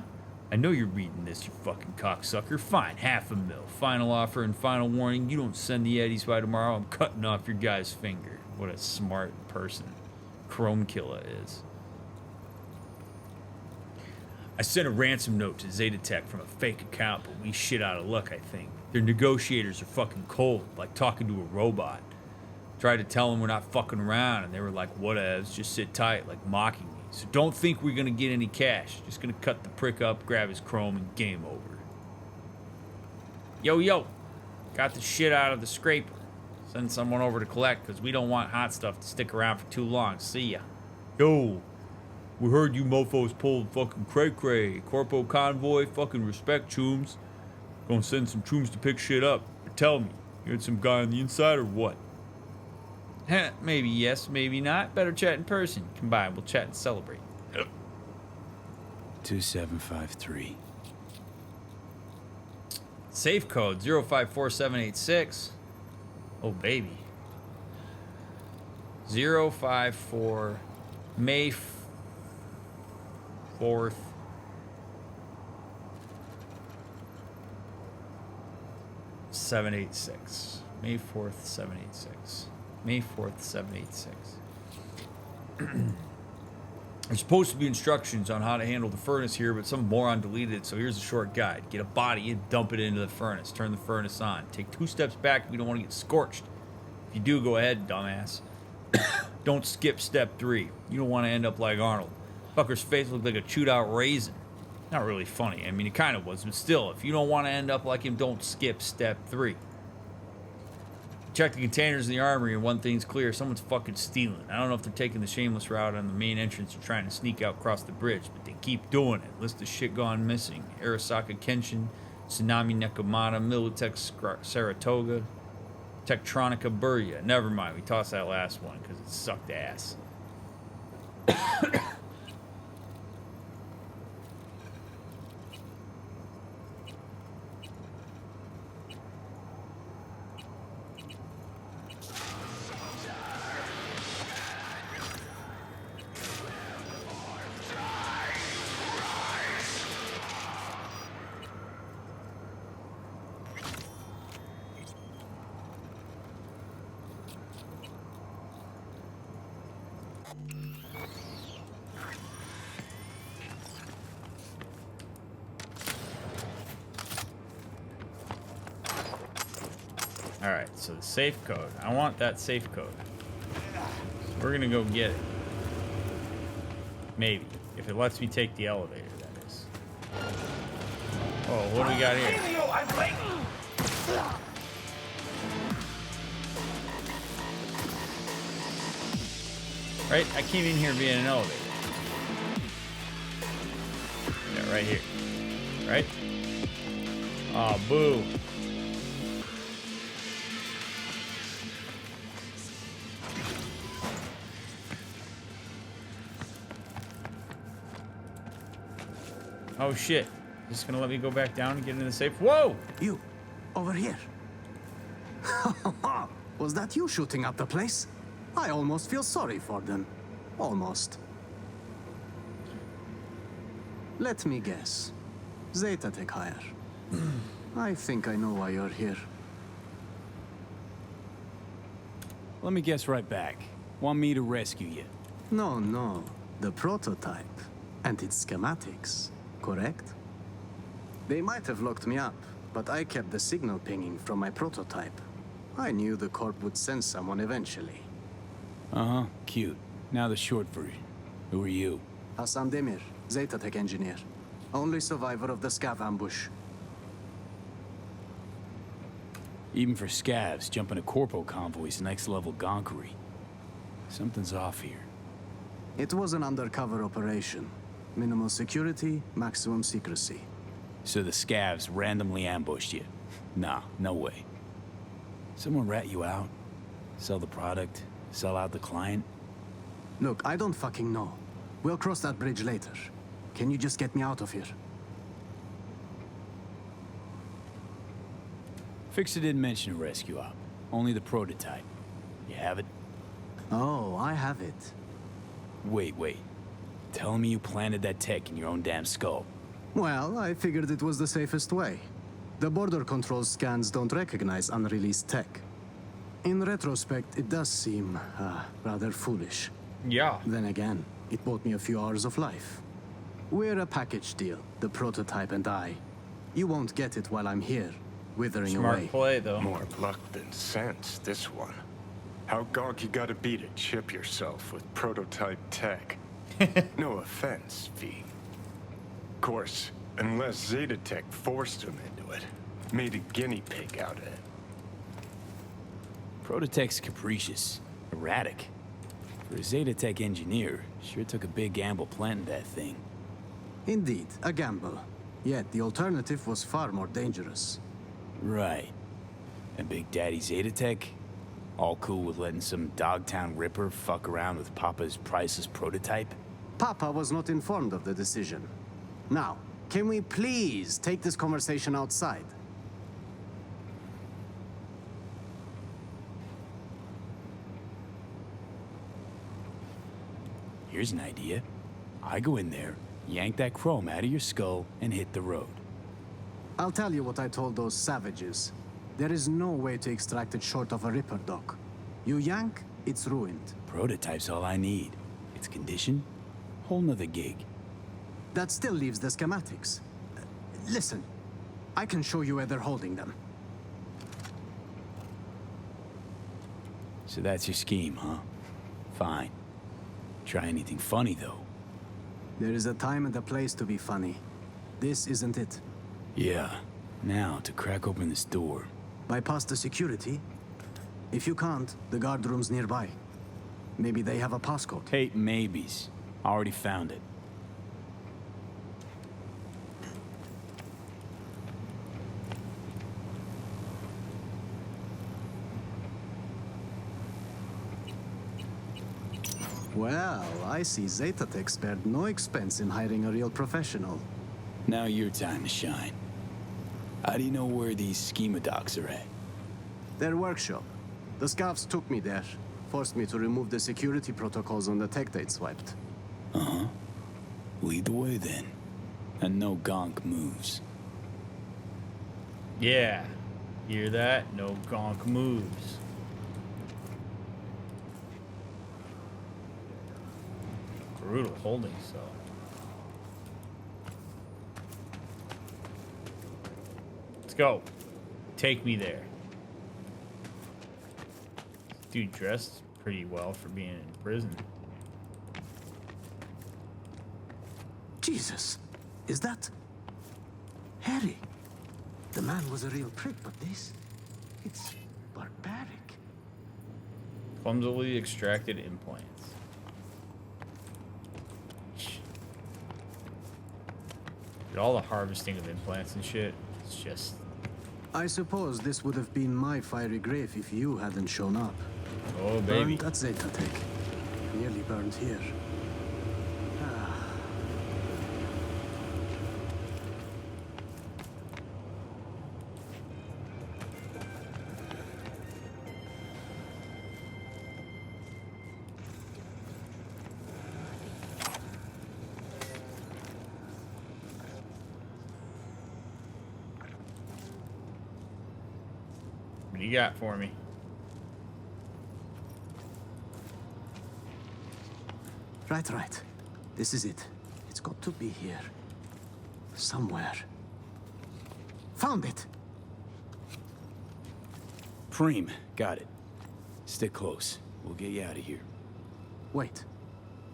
Speaker 1: I know you're reading this, you fucking cocksucker. Fine, 500,000. Final offer and final warning. You don't send the eddies by tomorrow, I'm cutting off your guy's finger. What a smart person Chrome Killer is. I sent a ransom note to Zeta Tech from a fake account, but we shit out of luck, I think. Their negotiators are fucking cold, like talking to a robot. Tried to tell them we're not fucking around, and they were like, whatevs, just sit tight, like mocking me. So don't think we're gonna get any cash. Just gonna cut the prick up, grab his chrome, and game over. Yo, got the shit out of the scraper. Send someone over to collect, because we don't want hot stuff to stick around for too long. See ya. Yo. We heard you mofos pulled fucking cray-cray. Corpo convoy, fucking respect, chooms. Gonna send some chooms to pick shit up. But tell me, you had some guy on the inside or what? Heh, maybe yes, maybe not. Better chat in person. Come by, we'll chat and celebrate.
Speaker 2: 2753.
Speaker 1: Safe code 054786. Oh, baby. 054 May 4th. (786) May 4th, 786. May 4th, 786. There's supposed to be instructions on how to handle the furnace here, but some moron deleted it, so here's a short guide. Get a body and dump it into the furnace. Turn the furnace on. Take 2 steps back if you don't want to get scorched. If you do, go ahead, dumbass. Don't skip step 3. You don't want to end up like Arnold. Fucker's face looked like a chewed out raisin. Not really funny. I mean, it kind of was, but still, if you don't want to end up like him, don't skip step 3. Check the containers in the armory, and one thing's clear. Someone's fucking stealing. I don't know if they're taking the shameless route on the main entrance or trying to sneak out across the bridge, but they keep doing it. List of shit gone missing. Arasaka Kenshin, Tsunami Nekomata, Militech Saratoga, Tektronica Burya. Never mind, we tossed that last one because it sucked ass. Alright, so the safe code. I want that safe code. We're gonna go get it. Maybe. If it lets me take the elevator, that is. Oh, what do we got here? Right? I came in here via an elevator. Yeah, right here. Right? Oh, boo. Oh shit. Just gonna let me go back down and get into the safe. Whoa!
Speaker 17: You, over here. Was that you shooting up the place? I almost feel sorry for them. Almost. Let me guess. Zeta Tech hire. I think I know why you're here.
Speaker 2: Let me guess right back. Want me to rescue you?
Speaker 17: No. The prototype and its schematics, correct? They might have locked me up, but I kept the signal pinging from my prototype. I knew the Corp would send someone eventually.
Speaker 2: Uh-huh, cute. Now the short version. Who are you?
Speaker 17: Hassan Demir, Zeta Tech engineer. Only survivor of the Scav ambush.
Speaker 2: Even for scavs, jumping a corpo convoy's next level gonkery. Something's off here.
Speaker 17: It was an undercover operation. Minimal security, maximum secrecy.
Speaker 2: So the scavs randomly ambushed you? Nah, no way. Someone rat you out? Sell the product? Sell out the client?
Speaker 17: Look, I don't fucking know. We'll cross that bridge later. Can you just get me out of here?
Speaker 2: Fixer didn't mention a rescue op. Only the prototype. You have it?
Speaker 17: Oh, I have it.
Speaker 2: Wait. Tell me you planted that tech in your own damn skull.
Speaker 17: Well, I figured it was the safest way. The border control scans don't recognize unreleased tech. In retrospect, it does seem rather foolish.
Speaker 1: Yeah.
Speaker 17: Then again, it bought me a few hours of life. We're a package deal, the prototype and I. You won't get it while I'm here, withering
Speaker 1: Smart
Speaker 17: away.
Speaker 1: play, though.
Speaker 5: More luck than sense, this one. How gonk you gotta be to chip yourself with prototype tech? No offense, V. Of course, unless Zeta Tech forced him into it. Made a guinea pig out of it.
Speaker 2: Prototech's capricious, erratic. For a Zeta Tech engineer, sure took a big gamble planting that thing.
Speaker 17: Indeed, a gamble. Yet the alternative was far more dangerous.
Speaker 2: Right. And Big Daddy Zeta Tech? All cool with letting some Dogtown Ripper fuck around with Papa's priceless prototype?
Speaker 17: Papa was not informed of the decision. Now, can we please take this conversation outside?
Speaker 2: Here's an idea. I go in there, yank that chrome out of your skull, and hit the road.
Speaker 17: I'll tell you what I told those savages. There is no way to extract it short of a Ripper, Doc. You yank, it's ruined.
Speaker 2: Prototype's all I need. Its condition? Whole nother gig.
Speaker 17: That still leaves the schematics. Listen, I can show you where they're holding them.
Speaker 2: So that's your scheme, huh? Fine. Try anything funny, though.
Speaker 17: There is a time and a place to be funny. This isn't it.
Speaker 2: Yeah. Now, to crack open this door.
Speaker 17: Bypass the security? If you can't, the guard room's nearby. Maybe they have a passcode.
Speaker 2: Hey, maybes. Already found it.
Speaker 17: Well, I see Zeta Tech spared no expense in hiring a real professional.
Speaker 2: Now your time to shine. How do you know where these schema docs are at?
Speaker 17: Their workshop. The Scavs took me there. Forced me to remove the security protocols on the tech they'd swiped.
Speaker 2: Uh-huh. Lead the way, then. And no gonk moves.
Speaker 1: Yeah. Hear that? No gonk moves. Brutal holding cell. Let's go. Take me there. Dude dressed pretty well for being in prison.
Speaker 17: Jesus, is that Harry? The man was a real prick, but it's barbaric.
Speaker 1: Clumsily extracted implants. Dude, all the harvesting of implants and shit, it's just
Speaker 17: I suppose this would have been my fiery grave if you hadn't shown up.
Speaker 1: Oh, baby.
Speaker 17: Burned at Zeta Tech. Nearly burned here.
Speaker 1: What do you got for me?
Speaker 17: Right. This is it. It's got to be here. Somewhere. Found it!
Speaker 2: Preem, got it. Stick close. We'll get you out of here.
Speaker 17: Wait.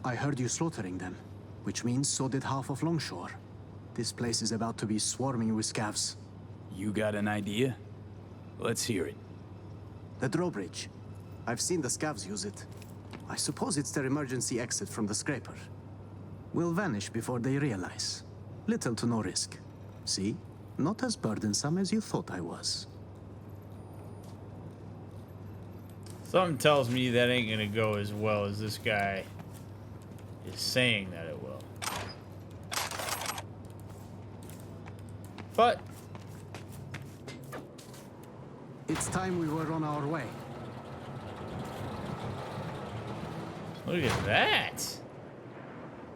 Speaker 17: I heard you slaughtering them, which means so did half of Longshore. This place is about to be swarming with scavs.
Speaker 2: You got an idea? Let's hear it.
Speaker 17: The drawbridge. I've seen the scavs use it. I suppose it's their emergency exit from the scraper. We'll vanish before they realize. Little to no risk. See? Not as burdensome as you thought I was.
Speaker 1: Something tells me that ain't gonna go as well as this guy is saying that it will. But
Speaker 17: it's time we were on our way.
Speaker 1: Look at that.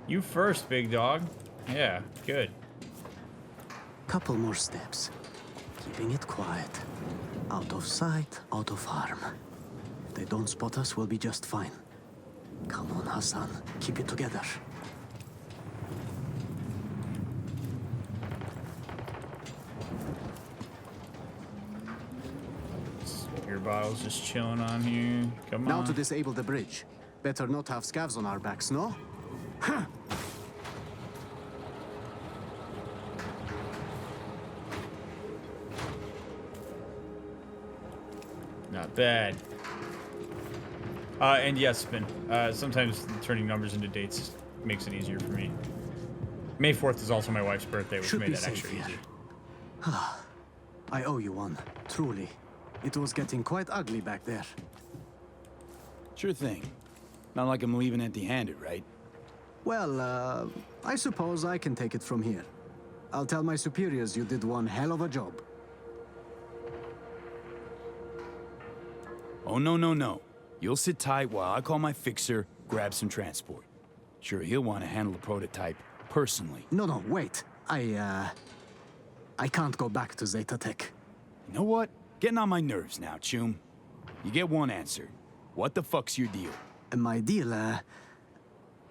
Speaker 1: You first, big dog. Yeah, good.
Speaker 17: Couple more steps. Keeping it quiet. Out of sight, out of harm. If they don't spot us, we'll be just fine. Come on, Hassan. Keep it together.
Speaker 1: Beer bottle's just chilling on here. Come on.
Speaker 17: Now to disable the bridge. Better not have scavs on our backs, no?
Speaker 1: Not bad. And yes, Spin. Sometimes turning numbers into dates makes it easier for me. May 4th is also my wife's birthday, which made that extra easy.
Speaker 17: I owe you one, truly. It was getting quite ugly back there.
Speaker 2: Sure thing. Not like I'm leaving empty-handed, right?
Speaker 17: Well, I suppose I can take it from here. I'll tell my superiors you did one hell of a job.
Speaker 2: Oh, no. You'll sit tight while I call my fixer, grab some transport. Sure, he'll want to handle the prototype personally.
Speaker 17: No, wait. I can't go back to Zeta Tech.
Speaker 2: You know what? Getting on my nerves now, Choom. You get one answer. What the fuck's your deal?
Speaker 17: My deal,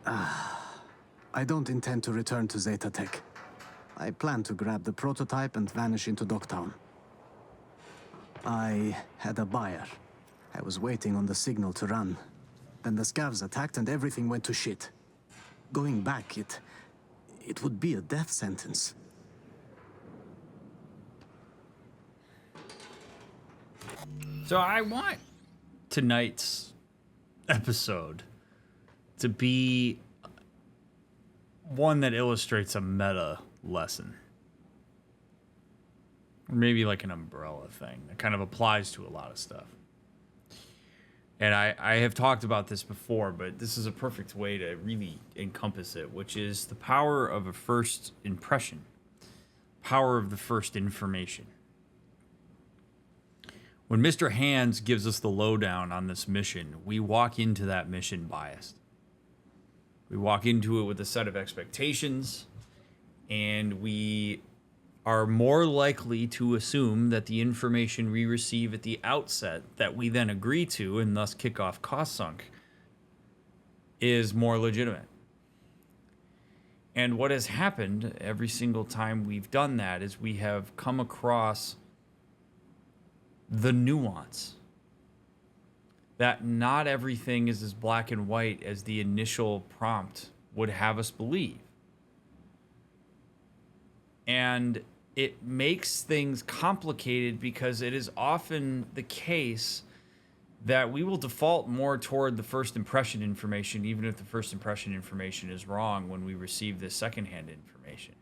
Speaker 17: I don't intend to return to Zeta Tech. I plan to grab the prototype and vanish into Dogtown. I had a buyer. I was waiting on the signal to run. Then the scavs attacked and everything went to shit. Going back, it would be a death sentence.
Speaker 1: So I want tonight's episode to be one that illustrates a meta lesson. Or maybe like an umbrella thing that kind of applies to a lot of stuff. And I have talked about this before, but this is a perfect way to really encompass it, which is the power of a first impression, power of the first information. When Mr. Hands gives us the lowdown on this mission, we walk into that mission biased. We walk into it with a set of expectations, and we are more likely to assume that the information we receive at the outset that we then agree to and thus kick off cost sunk is more legitimate. And what has happened every single time we've done that is we have come across the nuance that not everything is as black and white as the initial prompt would have us believe. And it makes things complicated because it is often the case that we will default more toward the first impression information, even if the first impression information is wrong when we receive the secondhand information.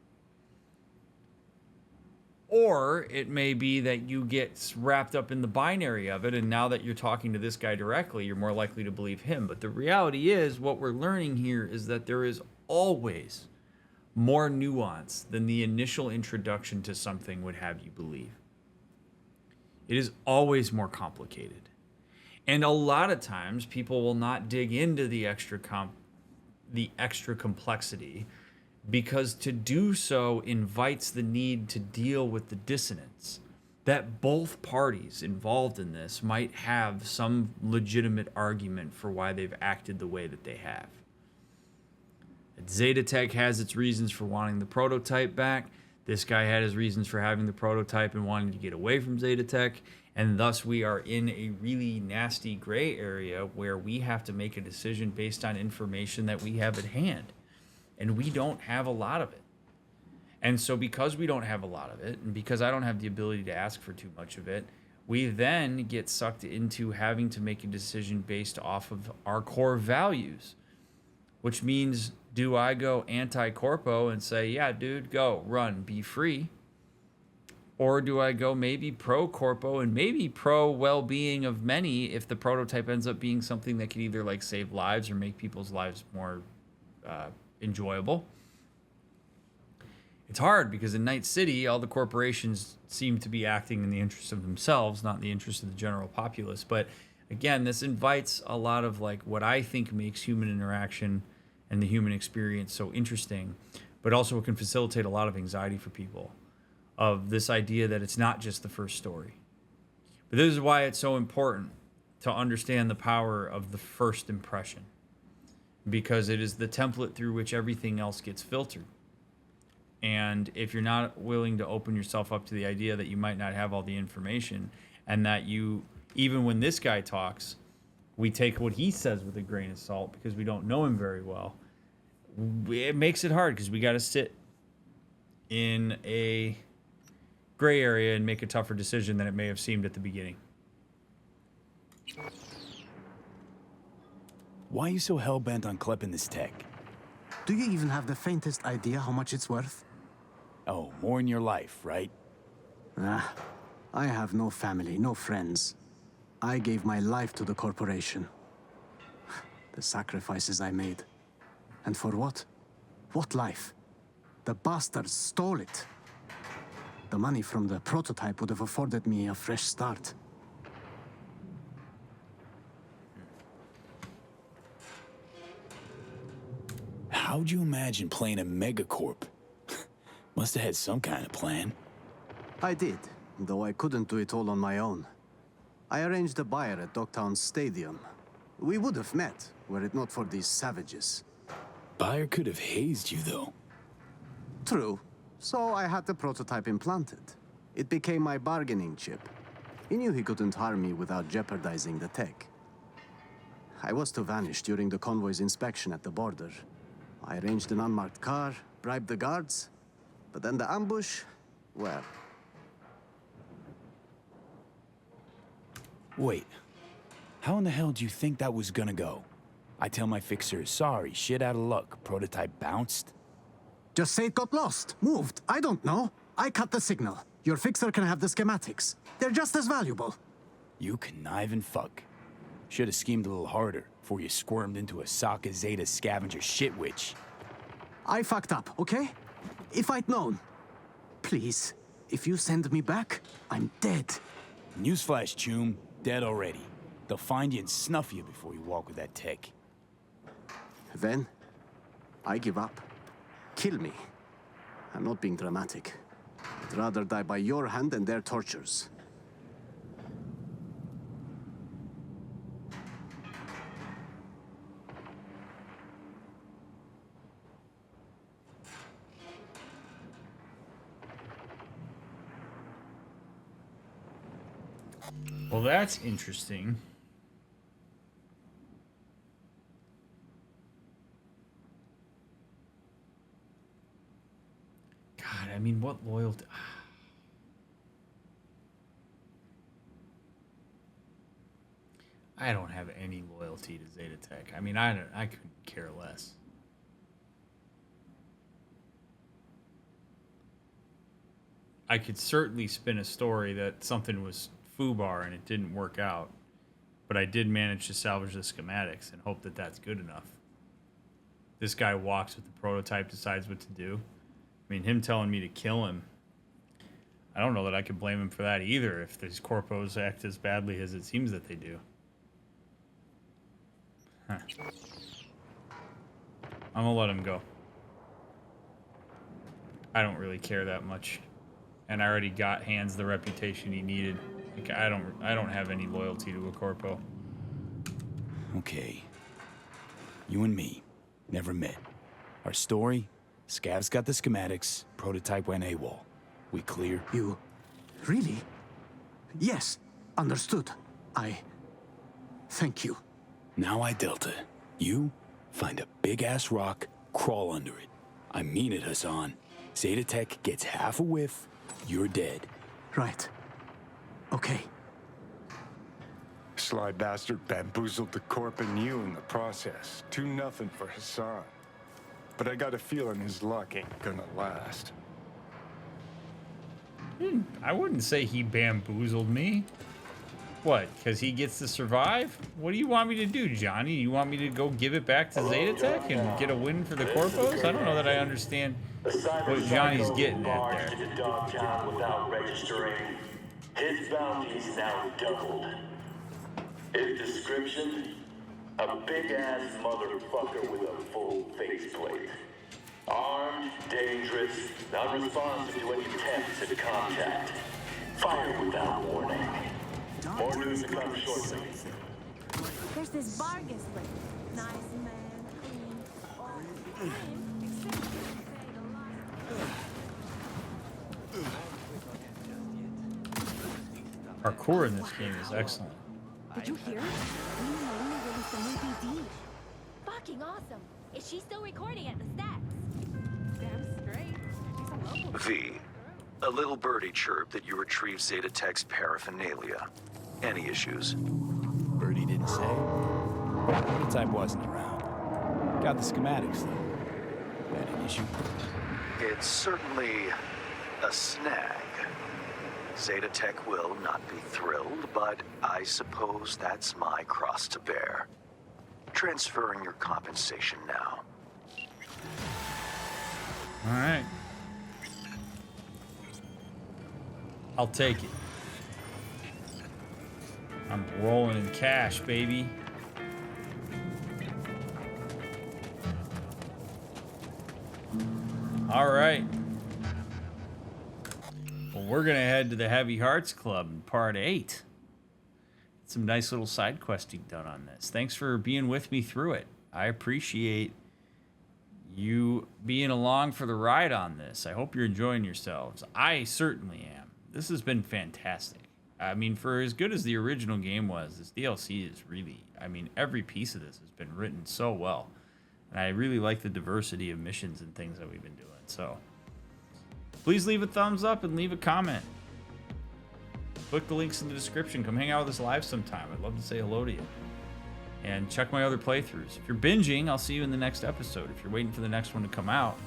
Speaker 1: Or it may be that you get wrapped up in the binary of it, and now that you're talking to this guy directly, you're more likely to believe him. But the reality is, what we're learning here is that there is always more nuance than the initial introduction to something would have you believe. It is always more complicated. And a lot of times, people will not dig into the extra complexity, because to do so invites the need to deal with the dissonance that both parties involved in this might have some legitimate argument for why they've acted the way that they have. Zetatech has its reasons for wanting the prototype back. This guy had his reasons for having the prototype and wanting to get away from Zetatech. And thus we are in a really nasty gray area where we have to make a decision based on information that we have at hand. And we don't have a lot of it. And so because we don't have a lot of it, and because I don't have the ability to ask for too much of it, we then get sucked into having to make a decision based off of our core values. Which means, do I go anti-corpo and say, yeah, dude, go, run, be free? Or do I go maybe pro-corpo and maybe pro-well-being of many if the prototype ends up being something that could either like save lives or make people's lives more enjoyable? It's hard because in Night City, all the corporations seem to be acting in the interest of themselves, not in the interest of the general populace. But again, this invites a lot of like what I think makes human interaction and the human experience so interesting, but also it can facilitate a lot of anxiety for people of this idea that it's not just the first story. But this is why it's so important to understand the power of the first impression, because it is the template through which everything else gets filtered. And if you're not willing to open yourself up to the idea that you might not have all the information, and that you, even when this guy talks, we take what he says with a grain of salt because we don't know him very well, it makes it hard because we got to sit in a gray area and make a tougher decision than it may have seemed at the beginning.
Speaker 2: Why are you so hell-bent on clipping this tech?
Speaker 17: Do you even have the faintest idea how much it's worth?
Speaker 2: Oh, more in your life, right?
Speaker 17: I have no family, no friends. I gave my life to the corporation. The sacrifices I made. And for what? What life? The bastards stole it. The money from the prototype would have afforded me a fresh start.
Speaker 2: How'd you imagine playing a megacorp? Must have had some kind of plan.
Speaker 17: I did, though I couldn't do it all on my own. I arranged a buyer at Dogtown Stadium. We would have met, were it not for these savages.
Speaker 2: Buyer could have hazed you, though.
Speaker 17: True. So I had the prototype implanted. It became my bargaining chip. He knew he couldn't harm me without jeopardizing the tech. I was to vanish during the convoy's inspection at the border. I arranged an unmarked car, bribed the guards, but then the ambush, well...
Speaker 2: Wait, how in the hell do you think that was gonna go? I tell my fixer, sorry, shit out of luck, prototype bounced?
Speaker 17: Just say it got lost, moved, I don't know. I cut the signal. Your fixer can have the schematics. They're just as valuable.
Speaker 2: You conniving fuck. Should have schemed a little harder before you squirmed into a Sokka Zeta scavenger shit witch.
Speaker 17: I fucked up, okay? If I'd known. Please, if you send me back, I'm dead.
Speaker 2: Newsflash, Choom. Dead already. They'll find you and snuff you before you walk with that tech.
Speaker 17: Then, I give up. Kill me. I'm not being dramatic. I'd rather die by your hand than their tortures.
Speaker 1: Well, that's interesting. God, I mean, what loyalty? I don't have any loyalty to Zetatech. I mean, I couldn't care less. I could certainly spin a story that something was foobar and it didn't work out. But I did manage to salvage the schematics and hope that that's good enough. This guy walks with the prototype, decides what to do. I mean, him telling me to kill him, I don't know that I could blame him for that either if these corpos act as badly as it seems that they do. Huh. I'm gonna let him go. I don't really care that much. And I already got Hans the reputation he needed. Like, I don't have any loyalty to a corpo.
Speaker 2: Okay. You and me never met. Our story, Scav's got the schematics, prototype went AWOL. We clear?
Speaker 12: You... really? Yes, understood. Thank you.
Speaker 2: Now I Delta. You find a big-ass rock, crawl under it. I mean it, Hassan. Zeta Tech gets half a whiff, you're dead.
Speaker 12: Right. Okay.
Speaker 5: Sly bastard bamboozled the corp and you in the process. 2-0 for Hassan. But I got a feeling his luck ain't gonna last.
Speaker 1: I wouldn't say he bamboozled me. What, because he gets to survive? What do you want me to do, Johnny? You want me to go give it back to Zeta Tech and get a win for the corpos? I don't know that I understand what Johnny's getting at there.
Speaker 22: Into Dogtown without registering. His bounty's now doubled. His description? A big-ass motherfucker with a full faceplate. Armed, dangerous, unresponsive to any attempts at contact. Fire without warning. More news to come shortly.
Speaker 4: There's this bar guest list. Nice man, clean, all the time, except for
Speaker 1: Parkour in this game is excellent.
Speaker 4: Did you hear? Me and Marina released a new BD. Fucking awesome. Is she still recording at the stacks? Damn straight. She's a local.
Speaker 6: V, a little birdie chirp that you retrieved Zeta Tech's paraphernalia. Any issues?
Speaker 2: Birdie didn't say. Prototype wasn't around. Got the schematics, though. That an issue?
Speaker 6: It's certainly a snag. Zeta Tech will not be thrilled, but I suppose that's my cross to bear. Transferring your compensation now.
Speaker 1: All right. I'll take it. I'm rolling in cash, baby. All right. Well, we're going to head to the Heavy Hearts Club in part 8. Some nice little side questing done on this. Thanks for being with me through it. I appreciate you being along for the ride on this. I hope you're enjoying yourselves. I certainly am. This has been fantastic. I mean, for as good as the original game was, this DLC is really, I mean, every piece of this has been written so well. And I really like the diversity of missions and things that we've been doing. So please leave a thumbs up and leave a comment. Click the links in the description. Come hang out with us live sometime. I'd love to say hello to you. And check my other playthroughs. If you're binging, I'll see you in the next episode. If you're waiting for the next one to come out,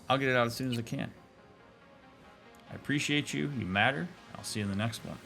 Speaker 1: I'll get it out as soon as I can. I appreciate you. You matter. I'll see you in the next one.